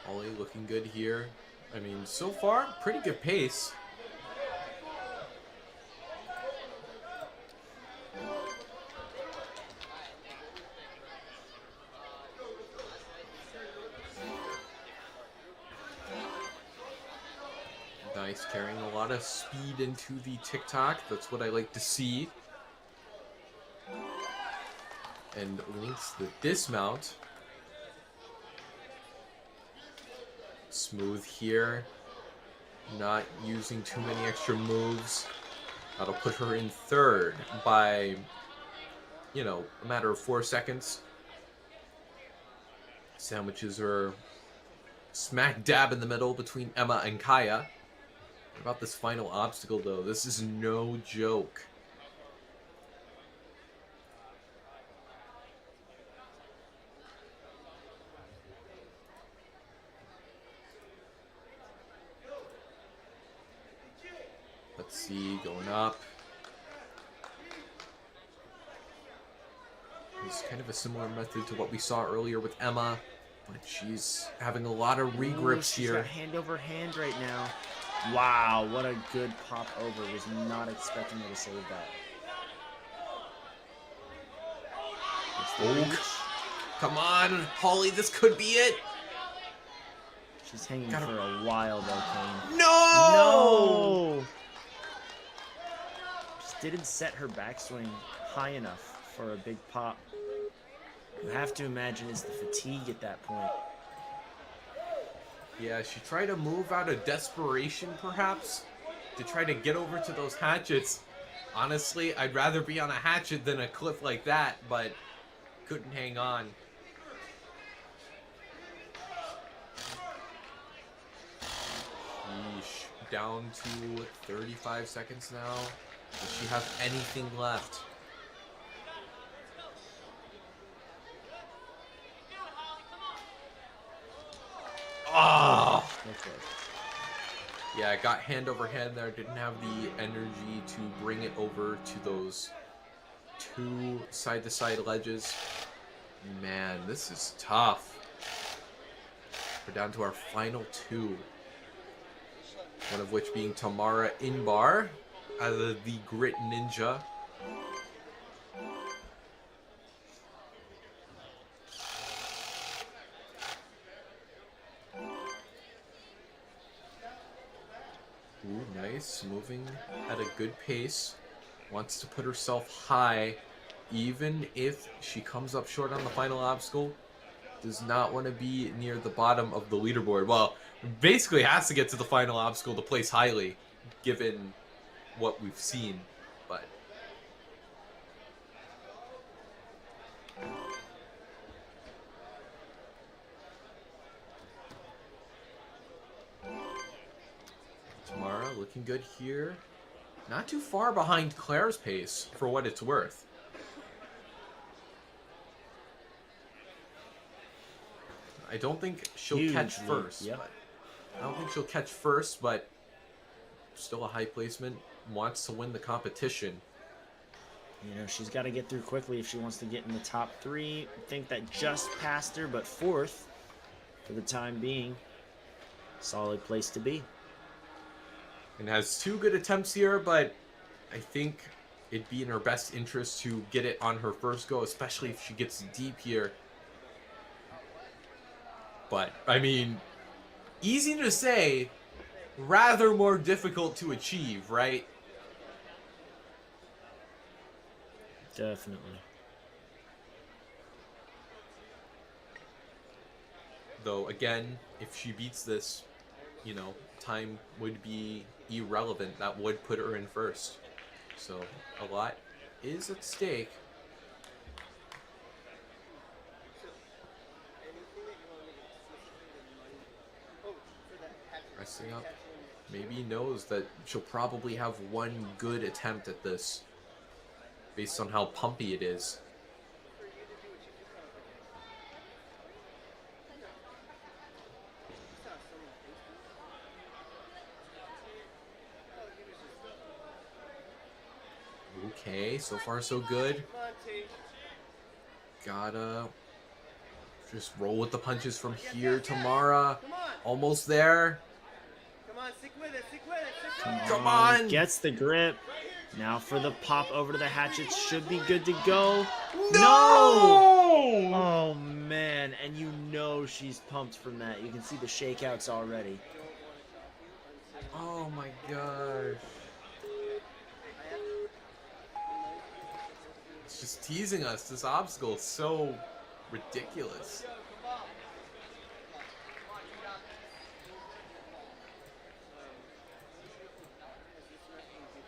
Molly looking good here. I mean, so far, pretty good pace. Nice, carrying a lot of speed into the TikTok. That's what I like to see. And links the dismount. Smooth here. Not using too many extra moves. That'll put her in third by, you know, a matter of 4 seconds. Sandwiches her smack dab in the middle between Emma and Kaya. What about this final obstacle, though? This is no joke. Let's see, going up. It's kind of a similar method to what we saw earlier with Emma, but she's having a lot of regrips she's here. got hand over hand right now. Wow, what a good pop over. Was not expecting her to save that. Come on, Holly, this could be it. She's hanging for a while, though, Kane. No! No! Just didn't set her backswing high enough for a big pop. You have to imagine it's the fatigue at that point. Yeah, she tried to move out of desperation, perhaps, to try to get over to those hatchets. Honestly, I'd rather be on a hatchet than a cliff like that, but couldn't hang on. Sheesh. Down to 35 seconds now. Does she have anything left? Oh! Yeah, I got hand over hand there. Didn't have the energy to bring it over to those 2 side-to-side ledges. Man, this is tough. We're down to our final 2. One of which being Tamara Inbar out of the Grit Ninja. Ooh, nice. Moving at a good pace. Wants to put herself high. Even if she comes up short on the final obstacle. Does not want to be near the bottom of the leaderboard. Well, basically has to get to the final obstacle to place highly, given what we've seen. But Tamara looking good here. Not too far behind Claire's pace, for what it's worth. I don't think she'll catch first. Yep. But I don't think she'll catch first, but still a high placement. Wants to win the competition. You know, she's got to get through quickly if she wants to get in the top 3. I think that just passed her, but 4th for the time being. Solid place to be. And has 2 good attempts here, but I think it'd be in her best interest to get it on her first go, especially if she gets deep here. But, I mean, easy to say, rather more difficult to achieve, right? Definitely. Though, again, if she beats this, you know, time would be irrelevant. That would put her in first. So, a lot is at stake. Resting up Maybe knows that she'll probably have one good attempt at this based on how pumpy it is. Okay, so far so good. Gotta just roll with the punches from here. Tamara, almost there. Come on, stick with it, stick with it, Come on! Gets the grip. Now for the pop over to the hatchets. Should be good to go. No! Oh, man. And you know she's pumped from that. You can see the shakeouts already. Oh my gosh. It's just teasing us. This obstacle is so ridiculous.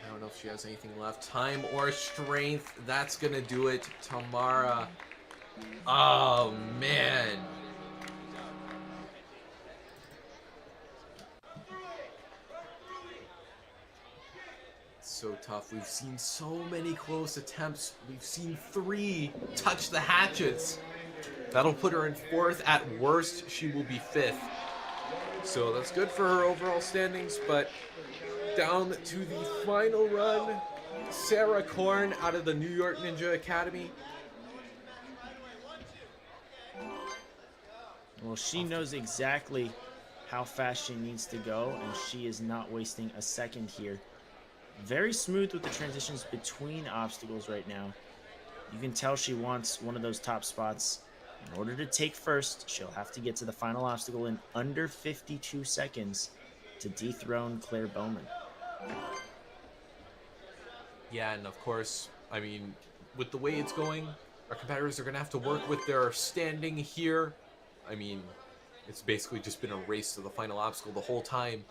I don't know if she has anything left. Time or strength. That's gonna do it. Tamara. Oh man. So tough. We've seen so many close attempts. We've seen 3 touch the hatchets. That'll put her in 4th. At worst, she will be 5th. So that's good for her overall standings, but down to the final run. Sarah Korn out of the New York Ninja Academy. Well, she knows exactly how fast she needs to go, and she is not wasting a second here. Very smooth with the transitions between obstacles right now. You can tell she wants one of those top spots. In order to take first, she'll have to get to the final obstacle in under 52 seconds to dethrone Claire Bowman. Yeah, and of course, I mean, with the way it's going, our competitors are going to have to work with their standing here. I mean, it's basically just been a race to the final obstacle the whole time.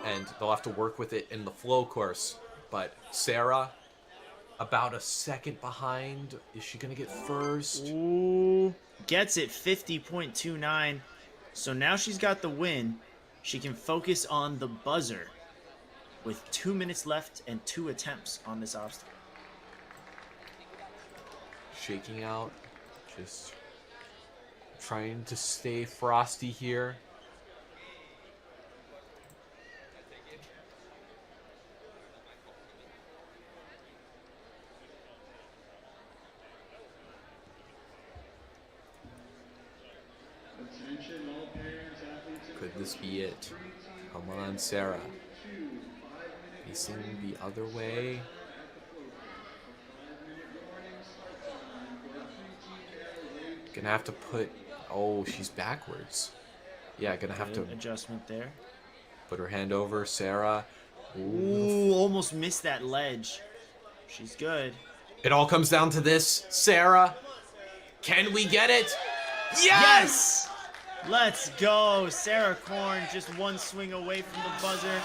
And they'll have to work with it in the flow course. But Sarah, about a second behind. Is she going to get first? Ooh, gets it 50.29. So now she's got the win. She can focus on the buzzer with 2 minutes left and 2 attempts on this obstacle. Shaking out. Just trying to stay frosty here. Could this be it? Come on, Sarah. Facing the other way. Gonna have to put... Oh, she's backwards. Yeah, gonna have to... Adjustment there. Put her hand over, Sarah. Ooh, almost missed that ledge. She's good. It all comes down to this, Sarah. Can we get it? Yes! Let's go. Sarah Korn just one swing away from the buzzer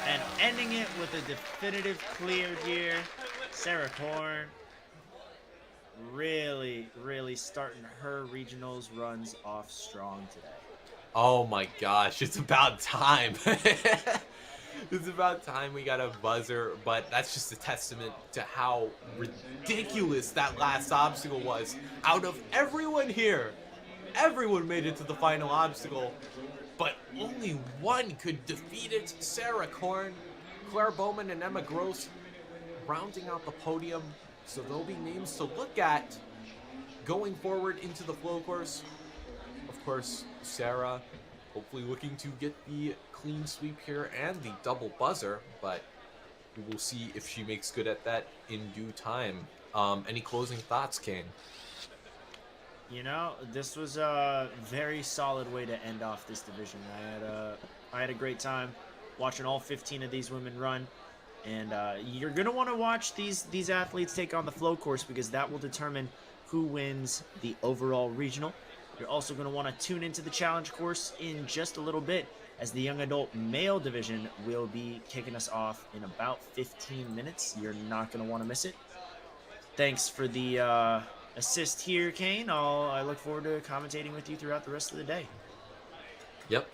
and ending it with a definitive clear here. Sarah Korn really starting her regionals runs off strong today. Oh my gosh, it's about time. It's about time we got a buzzer, but that's just a testament to how ridiculous that last obstacle was. Out of everyone here, everyone made it to the final obstacle, but only one could defeat it. Sarah Korn, Claire Bowman, and Emma Gross rounding out the podium. So there'll be names to look at going forward into the flow course. Of course, Sarah hopefully looking to get the clean sweep here and the double buzzer, but we will see if she makes good at that in due time. Any closing thoughts, Kane? You know, this was a very solid way to end off this division. I had a great time watching all 15 of these women run, and you're gonna want to watch these athletes take on the flow course because that will determine who wins the overall regional. You're also going to want to tune into the challenge course in just a little bit, as the young adult male division will be kicking us off in about 15 minutes. You're not going to want to miss it. Thanks for the assist here, Kane. I look forward to commentating with you throughout the rest of the day. Yep.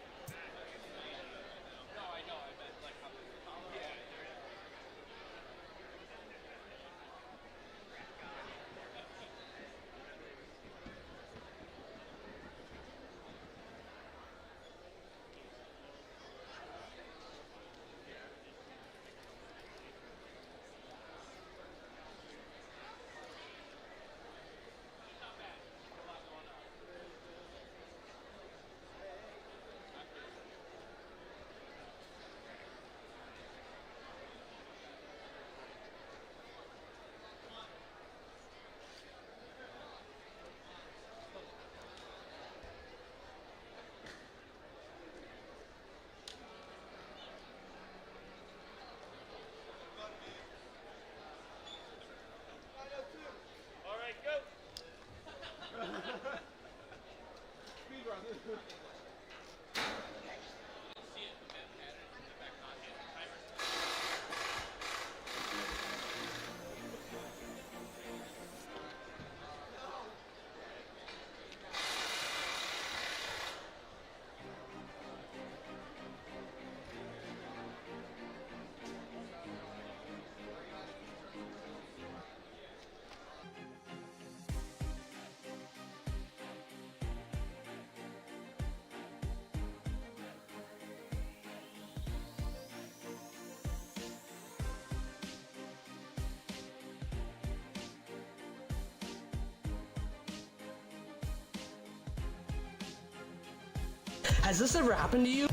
Has this ever happened to you?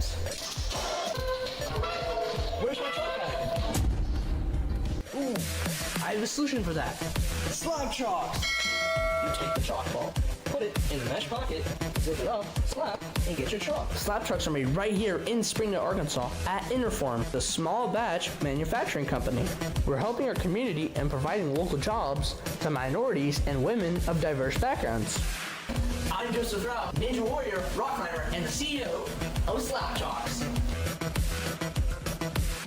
Where's my truck at? Ooh, I have a solution for that. Slab chalks! You take the chalk ball, put it in the mesh pocket, zip it up, slap, and get your chalk. Slab trucks are made right here in Springdale, Arkansas at Interform, the small batch manufacturing company. We're helping our community and providing local jobs to minorities and women of diverse backgrounds. I'm Joseph Rao, Ninja Warrior, rock climber, and the CEO of Slap Chalks.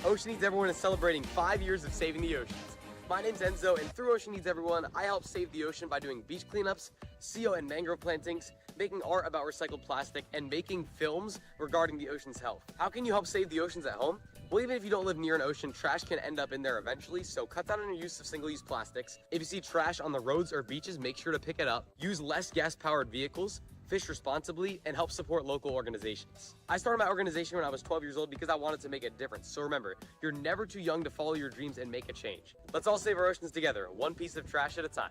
Ocean Needs Everyone is celebrating 5 years of saving the oceans. My name's Enzo, and through Ocean Needs Everyone, I help save the ocean by doing beach cleanups, CO and mangrove plantings, making art about recycled plastic, and making films regarding the ocean's health. How can you help save the oceans at home? Well, even if you don't live near an ocean, trash can end up in there eventually, so cut down on your use of single-use plastics. If you see trash on the roads or beaches, make sure to pick it up. Use less gas-powered vehicles, fish responsibly, and help support local organizations. I started my organization when I was 12 years old because I wanted to make a difference. So remember, you're never too young to follow your dreams and make a change. Let's all save our oceans together, one piece of trash at a time.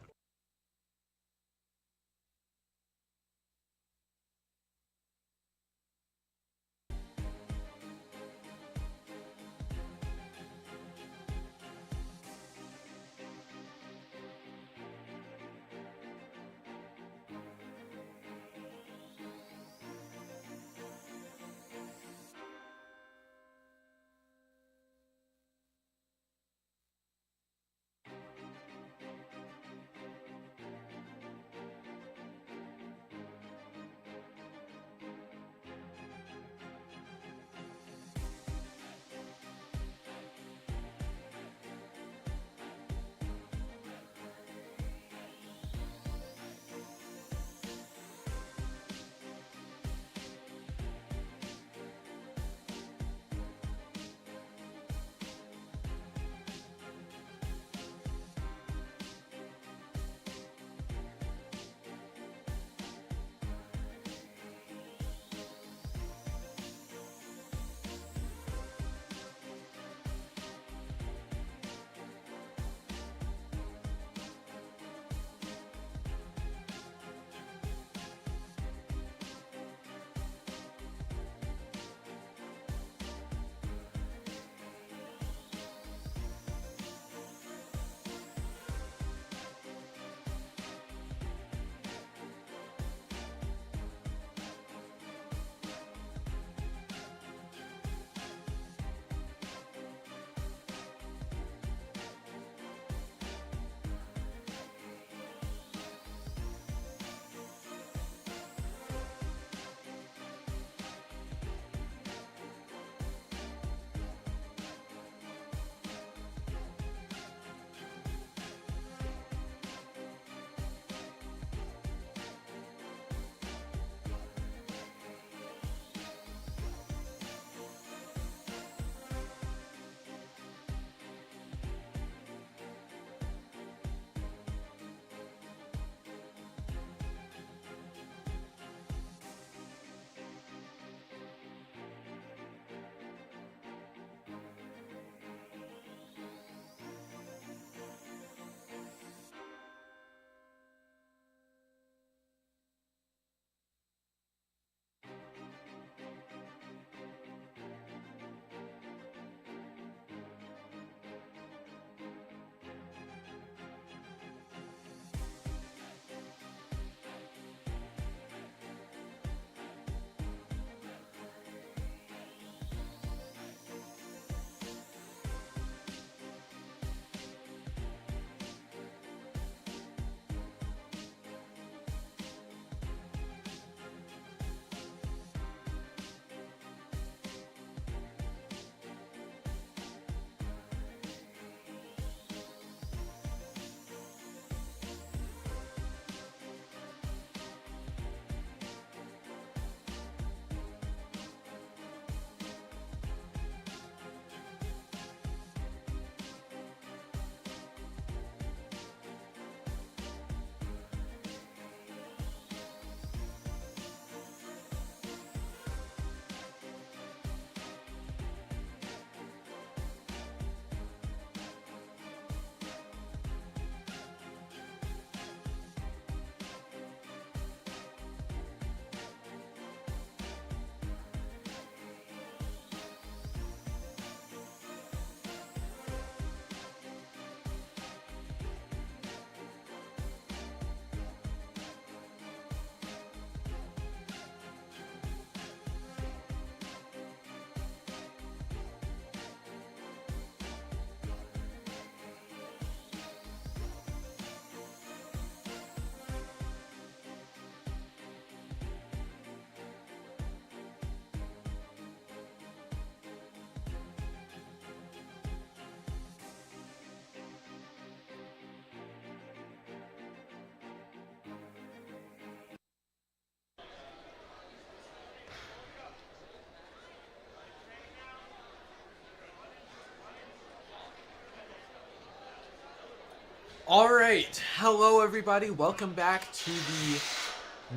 All right, hello everybody. Welcome back to the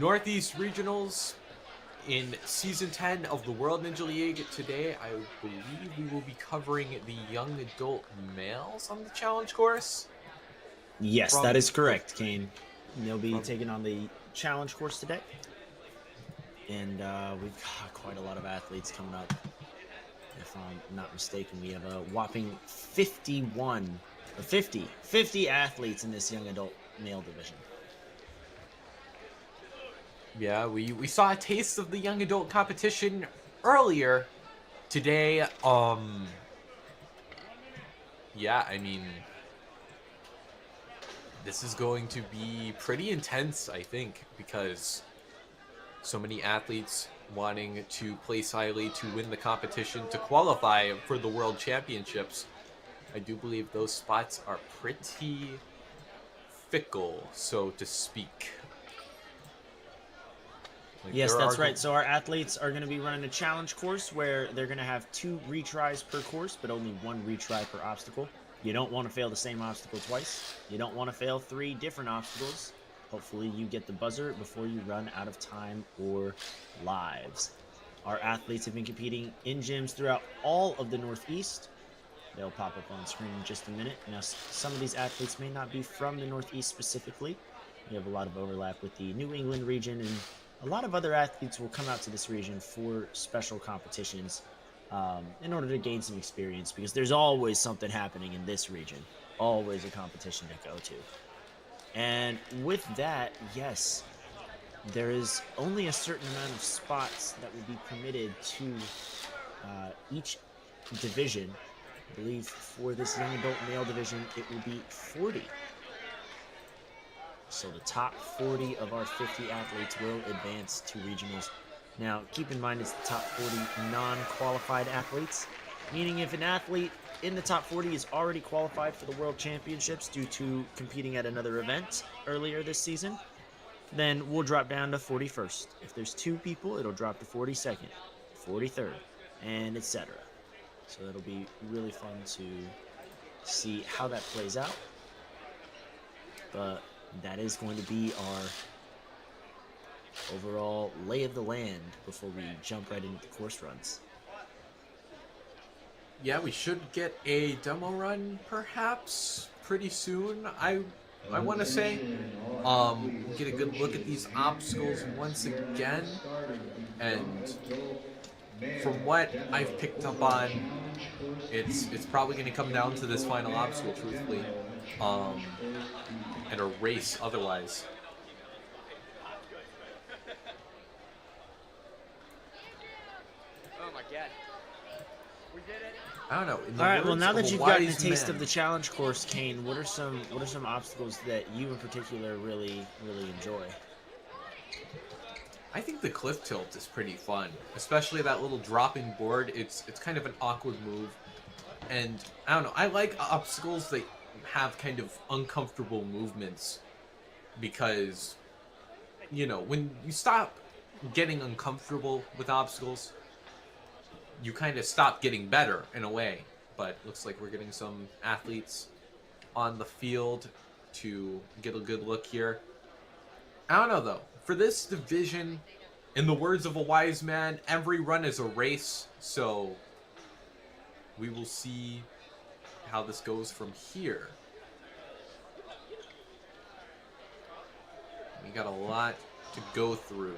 Northeast Regionals in Season 10 of the World Ninja League. Today, I believe we will be covering the young adult males on the challenge course. Yes, that is correct, Kane. They'll be taking on the challenge course today. And we've got quite a lot of athletes coming up. If I'm not mistaken, we have a whopping 50 athletes in this young adult male division. Yeah, we saw a taste of the young adult competition earlier today. Yeah, I mean, this is going to be pretty intense, I think, because so many athletes wanting to place highly to win the competition to qualify for the World Championships. I do believe those spots are pretty fickle, so to speak. Yes, that's right. So our athletes are going to be running a challenge course where they're going to have 2 retries per course, but only 1 retry per obstacle. You don't want to fail the same obstacle twice. You don't want to fail 3 different obstacles. Hopefully you get the buzzer before you run out of time or lives. Our athletes have been competing in gyms throughout all of the Northeast. They'll pop up on screen in just a minute. Now, some of these athletes may not be from the Northeast specifically. We have a lot of overlap with the New England region, and a lot of other athletes will come out to this region for special competitions in order to gain some experience, because there's always something happening in this region. Always a competition to go to. And with that, yes, there is only a certain amount of spots that will be permitted to each division. I believe for this young adult male division, it will be 40. So the top 40 of our 50 athletes will advance to regionals. Now, keep in mind it's the top 40 non-qualified athletes, meaning if an athlete in the top 40 is already qualified for the World Championships due to competing at another event earlier this season, then we'll drop down to 41st. If there's 2 people, it'll drop to 42nd, 43rd, and etc. So it'll be really fun to see how that plays out. But that is going to be our overall lay of the land before we jump right into the course runs. Yeah, we should get a demo run perhaps pretty soon. I want to say we'll get a good look at these obstacles once again, and from what I've picked up on, it's probably going to come down to this final obstacle, truthfully, and a race otherwise. Oh my god. We did it. I don't know. All right. Well, now that you've gotten a taste of the challenge course, Kane, what are some obstacles that you in particular really enjoy? I think the cliff tilt is pretty fun, especially that little dropping board. It's kind of an awkward move, and I don't know. I like obstacles that have kind of uncomfortable movements, because, you know, when you stop getting uncomfortable with obstacles, you kind of stop getting better in a way. But looks like we're getting some athletes on the field to get a good look here. I don't know though. For this division, in the words of a wise man, every run is a race. So we will see how this goes from here. We got a lot to go through,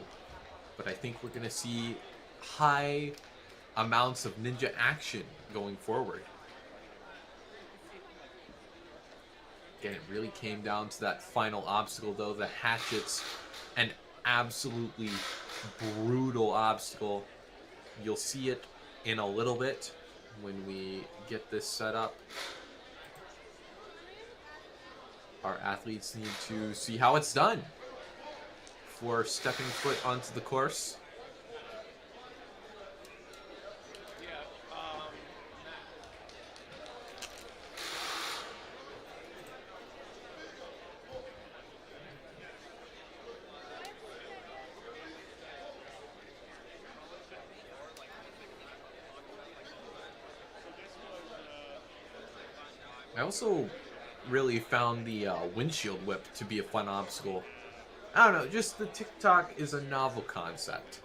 but I think we're gonna see high amounts of ninja action going forward. Again, it really came down to that final obstacle though, the hatchets. An absolutely brutal obstacle. You'll see it in a little bit when we get this set up. Our athletes need to see how it's done before stepping foot onto the course. I also really found the windshield whip to be a fun obstacle. I don't know, just the tick-tock is a novel concept.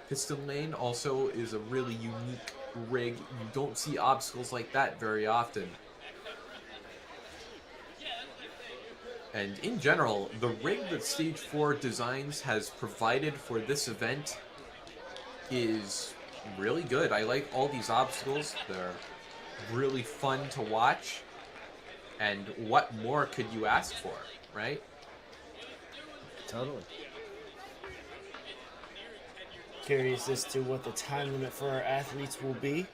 Piston lane also is a really unique rig. You don't see obstacles like that very often. And in general, the rig that Stage 4 Designs has provided for this event is really good. I like all these obstacles. They're really fun to watch. And what more could you ask for, right? Totally. Curious as to what the time limit for our athletes will be.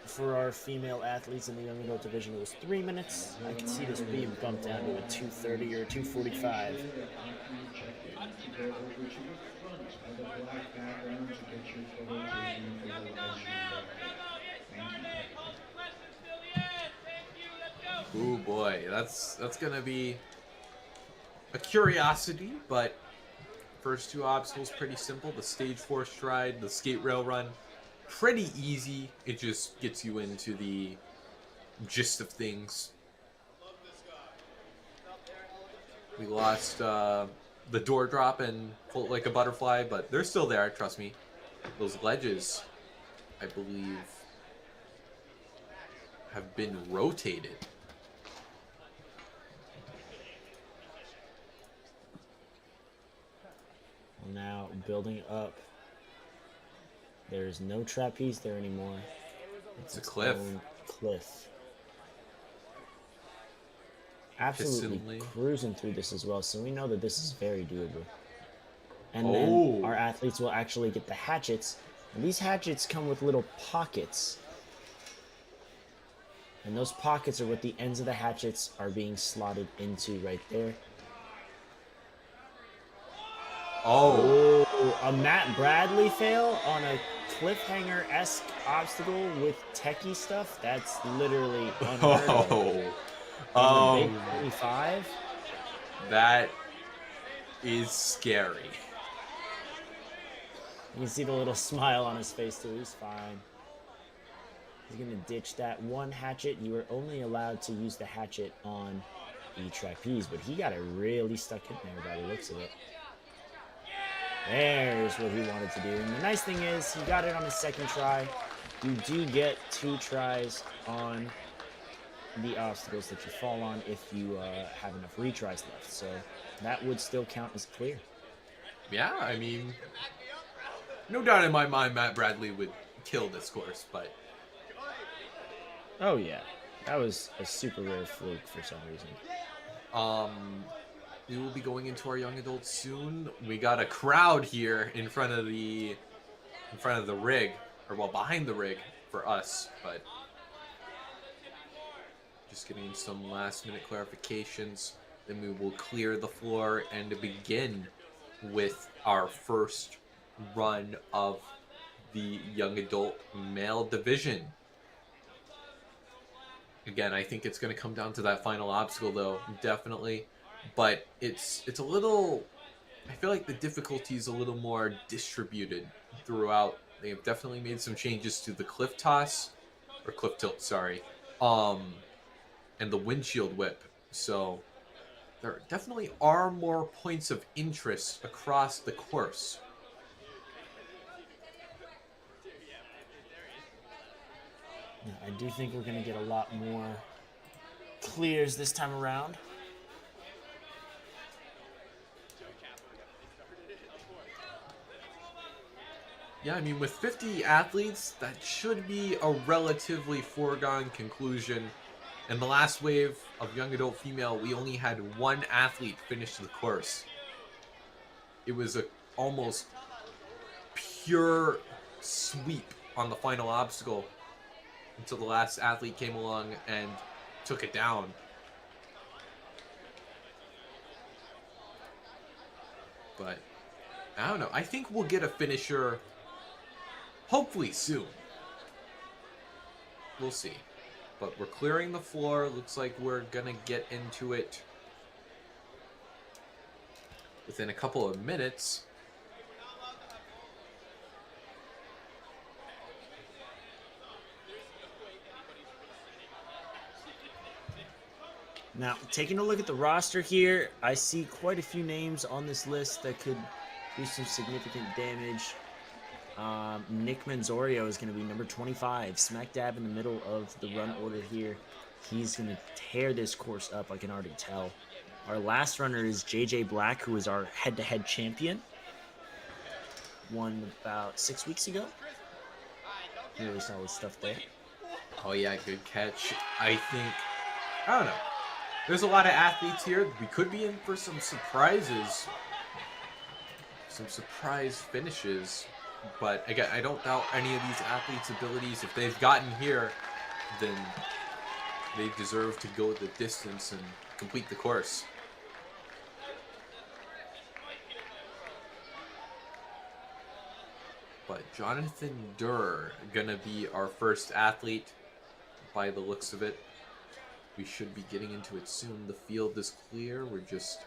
For our female athletes in the young adult division, it was 3 minutes. I can see this being bumped down to a 2:30 or a 2:45. Ooh boy, that's gonna be a curiosity, but first two obstacles pretty simple. The stage 4 stride, the skate rail run, pretty easy. It just gets you into the gist of things. We lost the door drop and float like a butterfly, but they're still there, trust me. Those ledges, I believe, have been rotated. Now building up. There's no trapeze there anymore. It's a cliff. Own cliff. Absolutely Piston lane. cruising through this as well, so we know that this is very doable. And Oh. then our athletes will actually get the hatchets, and these hatchets come with little pockets. And those pockets are what the ends of the hatchets are being slotted into right there. Oh. A Matt Bradley fail on a cliffhanger-esque obstacle with techie stuff? That's literally unheard of. Oh. In the Big 25? That is scary. You can see the little smile on his face too. He's fine. He's gonna ditch that one hatchet. You were only allowed to use the hatchet on the trapeze, but he got it really stuck in there by the looks of it. There's what he wanted to do. And the nice thing is, he got it on his second try. You do get 2 tries on the obstacles that you fall on if you have enough retries left. So that would still count as clear. Yeah, I mean, no doubt in my mind Matt Bradley would kill this course, but Oh yeah, that was a super rare fluke for some reason. we will be going into our young adults soon. We got a crowd here in front of the rig, or well, behind the rig for us, but just getting some last minute clarifications. Then we will clear the floor and begin with our first run of the young adult male division. Again, I think it's going to come down to that final obstacle, though, definitely. But it's a little... I feel like the difficulty is a little more distributed throughout. They have definitely made some changes to the cliff toss, or cliff tilt, sorry, and the windshield whip. So there definitely are more points of interest across the course. Yeah, I do think we're going to get a lot more clears this time around. Yeah, I mean, with 50 athletes, that should be a relatively foregone conclusion. In the last wave of young adult female, we only had 1 athlete finish the course. It was a almost pure sweep on the final obstacle until the last athlete came along and took it down. But I don't know. I think we'll get a finisher hopefully soon. We'll see. But we're clearing the floor. Looks like we're going to get into it within a couple of minutes. Now, taking a look at the roster here, I see quite a few names on this list that could do some significant damage. Nick Manzorio is going to be number 25, smack dab in the middle of the run order here. He's going to tear this course up, I can already tell. Our last runner is JJ Black, who is our head-to-head champion. Won about 6 weeks ago. Really solid stuff there. Oh yeah, good catch. I don't know. There's a lot of athletes here. We could be in for some surprises. Some surprise finishes. But again, I don't doubt any of these athletes' abilities. If they've gotten here, then they deserve to go the distance and complete the course. But Jonathan Durr gonna be our first athlete by the looks of it. We should be getting into it soon. The field is clear. We're just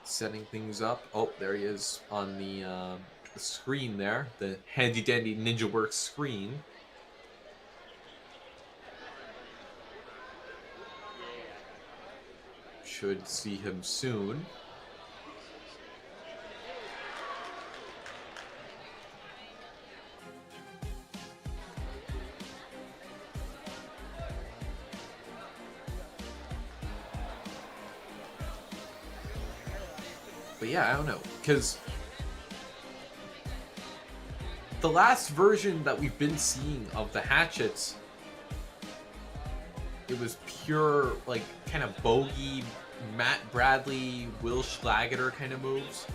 setting things up. Oh, there he is on the screen there. The handy-dandy NinjaWorks screen. Should see him soon. But yeah, I don't know, because the last version that we've been seeing of the hatchets, it was pure, like, kind of bogey, Matt Bradley, Will Schlageter kind of moves.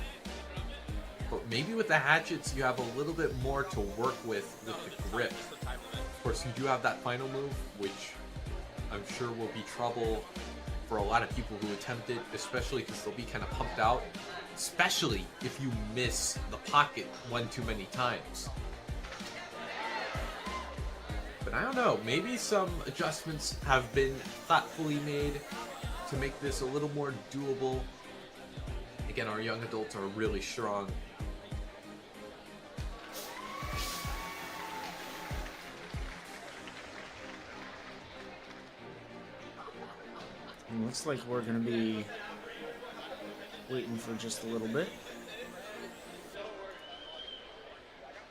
But maybe with the hatchets, you have a little bit more to work with the grip. Of course, you do have that final move, which I'm sure will be trouble for a lot of people who attempt it, especially because they'll be kind of pumped out, especially if you miss the pocket one too many times. But I don't know, maybe some adjustments have been thoughtfully made to make this a little more doable. Again, our young adults are really strong. It looks like we're going to be waiting for just a little bit.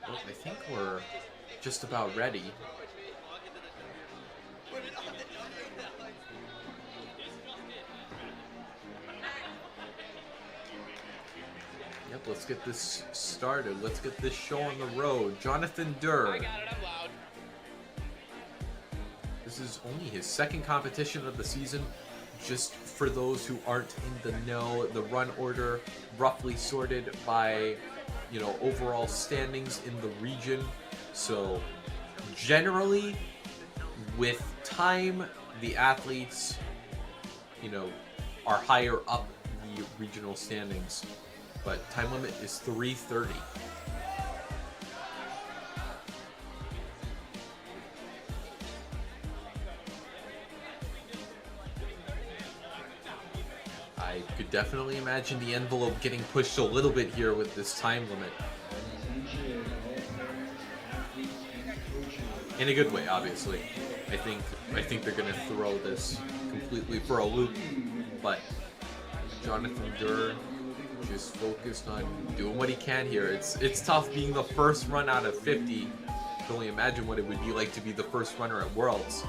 Well, I think we're just about ready. Yep, let's get this started. Let's get this show on the road. Jonathan Durr. This is only his second competition of the season. Just for those who aren't in the know, the run order roughly sorted by, overall standings in the region. So generally, with time, the athletes, are higher up the regional standings. But time limit is 3:30. I could definitely imagine the envelope getting pushed a little bit here with this time limit. In a good way, obviously. I think they're gonna throw this completely for a loop, but Jonathan Durr just focused on doing what he can here. It's tough being the first run out of 50. You can only imagine what it would be like to be the first runner at Worlds.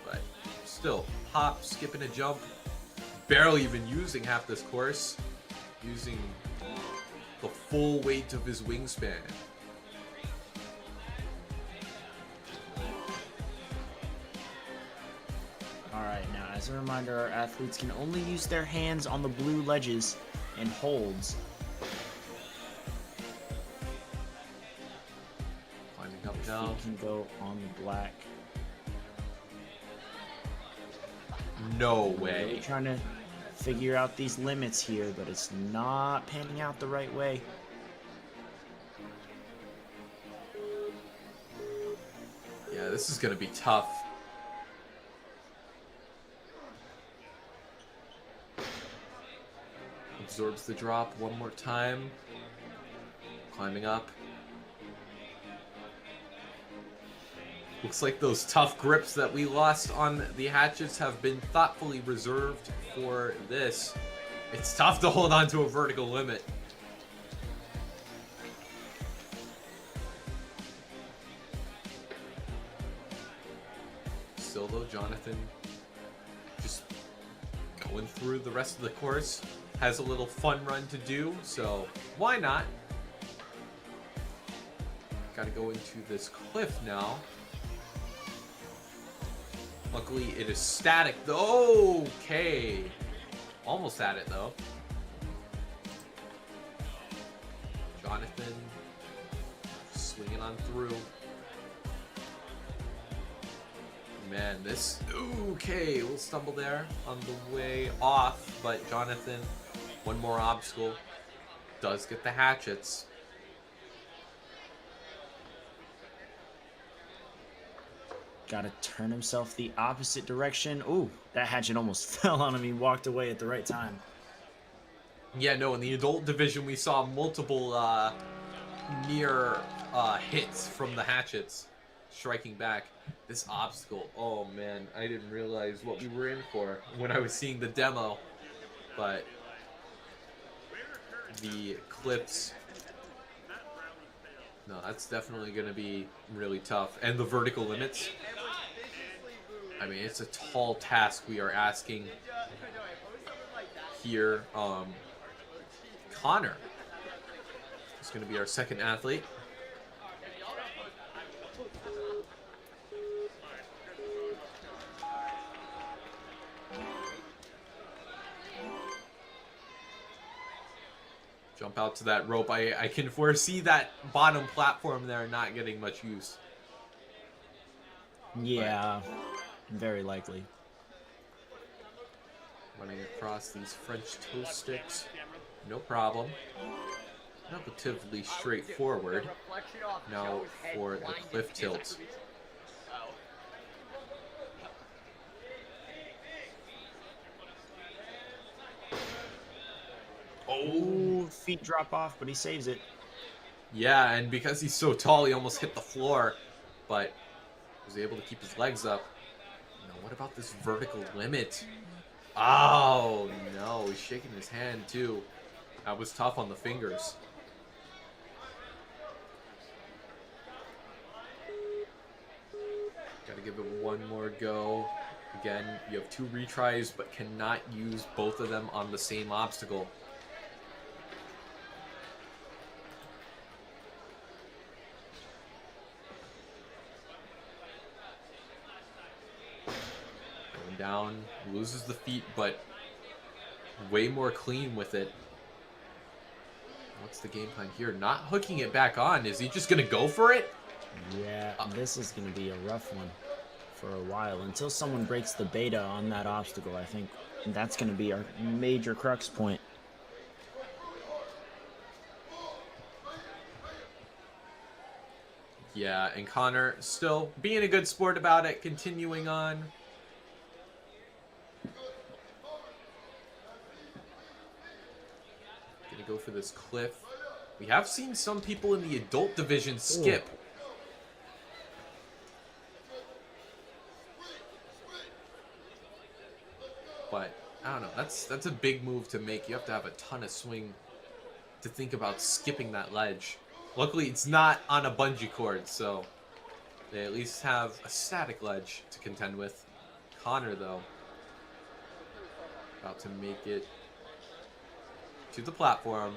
But still, hop, skipping a jump, barely even using half this course, using the full weight of his wingspan. Alright, now as a reminder, our athletes can only use their hands on the blue ledges and holds. Climbing up now. Feet can go on the black. No I'm way. really trying to figure out these limits here, but it's not panning out the right way. Yeah, this is gonna be tough. Absorbs the drop one more time. Climbing up. Looks like those tough grips that we lost on the hatchets have been thoughtfully reserved for this. It's tough to hold on to a vertical limit. Still though, Jonathan just going through the rest of the course. Has a little fun run to do, so why not? Gotta go into this cliff now. Luckily, it is static. Okay. Almost at it, though. Jonathan swinging on through. Man, this... Okay, we'll stumble there on the way off, but Jonathan, one more obstacle, does get the hatchets. Gotta turn himself the opposite direction. Ooh, that hatchet almost fell on him. He walked away at the right time. Yeah, no, in the adult division, we saw multiple near hits from the hatchets striking back. This obstacle, oh man, I didn't realize what we were in for when I was seeing the demo. But the cliffs, no, that's definitely going to be really tough. And the vertical limits, I mean, it's a tall task we are asking here. Connor is going to be our second athlete. Jump out to that rope. I can foresee that bottom platform there not getting much use. Yeah, very likely. Running across these French toast sticks, no problem. Relatively straightforward. Now for the cliff tilt. Oh, feet drop off, but he saves it. Yeah, and because he's so tall, he almost hit the floor, but was able to keep his legs up. Now, what about this vertical limit? Oh, no, he's shaking his hand, too. That was tough on the fingers. Gotta give it one more go. Again, you have 2 retries, but cannot use both of them on the same obstacle. Going down, loses the feet, but way more clean with it. What's the game plan here? Not hooking it back on. Is he just gonna go for it? Yeah, this is going to be a rough one for a while. Until someone breaks the beta on that obstacle, I think that's going to be our major crux point. Yeah, and Connor still being a good sport about it, continuing on. Gonna go for this cliff. We have seen some people in the adult division skip. Ooh. But I don't know, that's a big move to make. You have to have a ton of swing to think about skipping that ledge. Luckily, it's not on a bungee cord, so they at least have a static ledge to contend with. Connor, though, about to make it to the platform.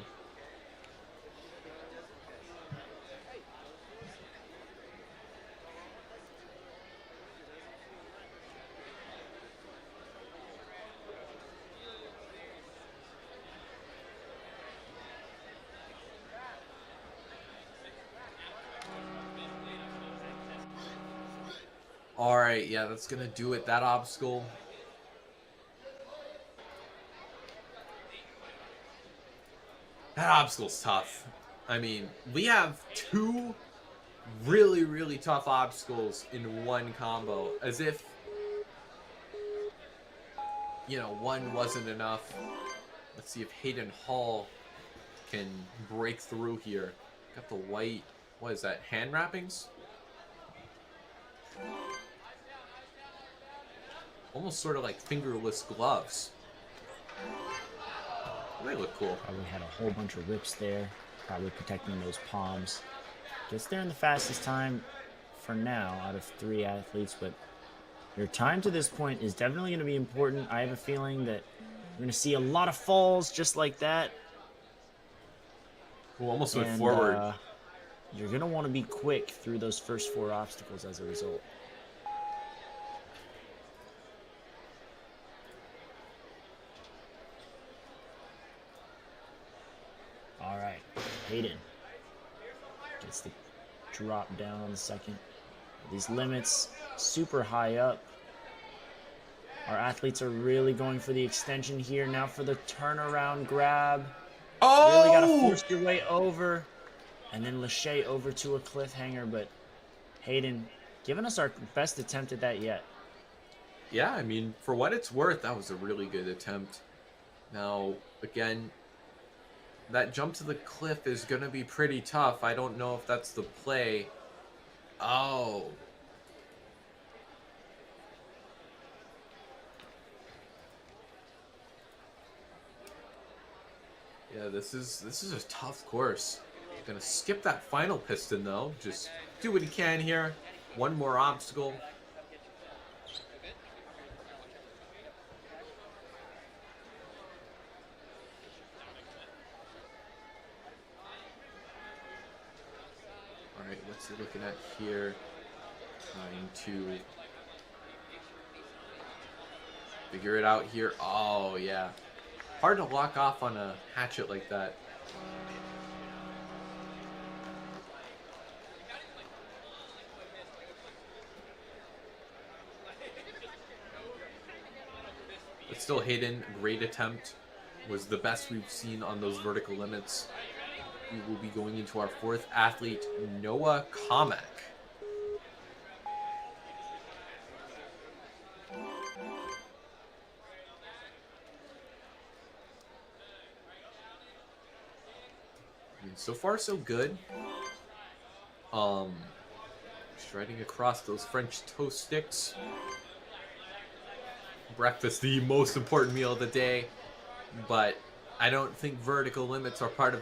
Alright, yeah, that's gonna do it. That obstacle. That obstacle's tough. I mean, we have 2 really, really tough obstacles in one combo. As if, you know, one wasn't enough. Let's see if Hayden Hall can break through here. Got the white, what is that, hand wrappings? almost sort of like fingerless gloves. They look cool. Probably had a whole bunch of rips there, probably protecting those palms. Gets there in the fastest time for now out of 3 athletes, but your time to this point is definitely going to be important. I have a feeling that we're going to see a lot of falls just like that. Who almost went forward. You're going to want to be quick through those first 4 obstacles as a result. All right, Hayden gets the drop down on the second. These limits super high up. Our athletes are really going for the extension here. Now for the turnaround grab. Oh! Really got to force your way over. And then Lachey over to a cliffhanger. But Hayden giving us our best attempt at that yet. Yeah, I mean, for what it's worth, that was a really good attempt. Now, again, that jump to the cliff is going to be pretty tough. I don't know if that's the play. Oh. Yeah, this is a tough course. Gonna skip that final piston though. Just do what he can here. One more obstacle. Alright, what's he looking at here? Trying to figure it out here. Oh, yeah. Hard to lock off on a hatchet like that. But still, Hayden, great attempt. Was the best we've seen on those vertical limits. We will be going into our 4th athlete, Noah Kamek. I mean, so far so good. Striding across those French toast sticks. Breakfast, the most important meal of the day, but I don't think vertical limits are part of a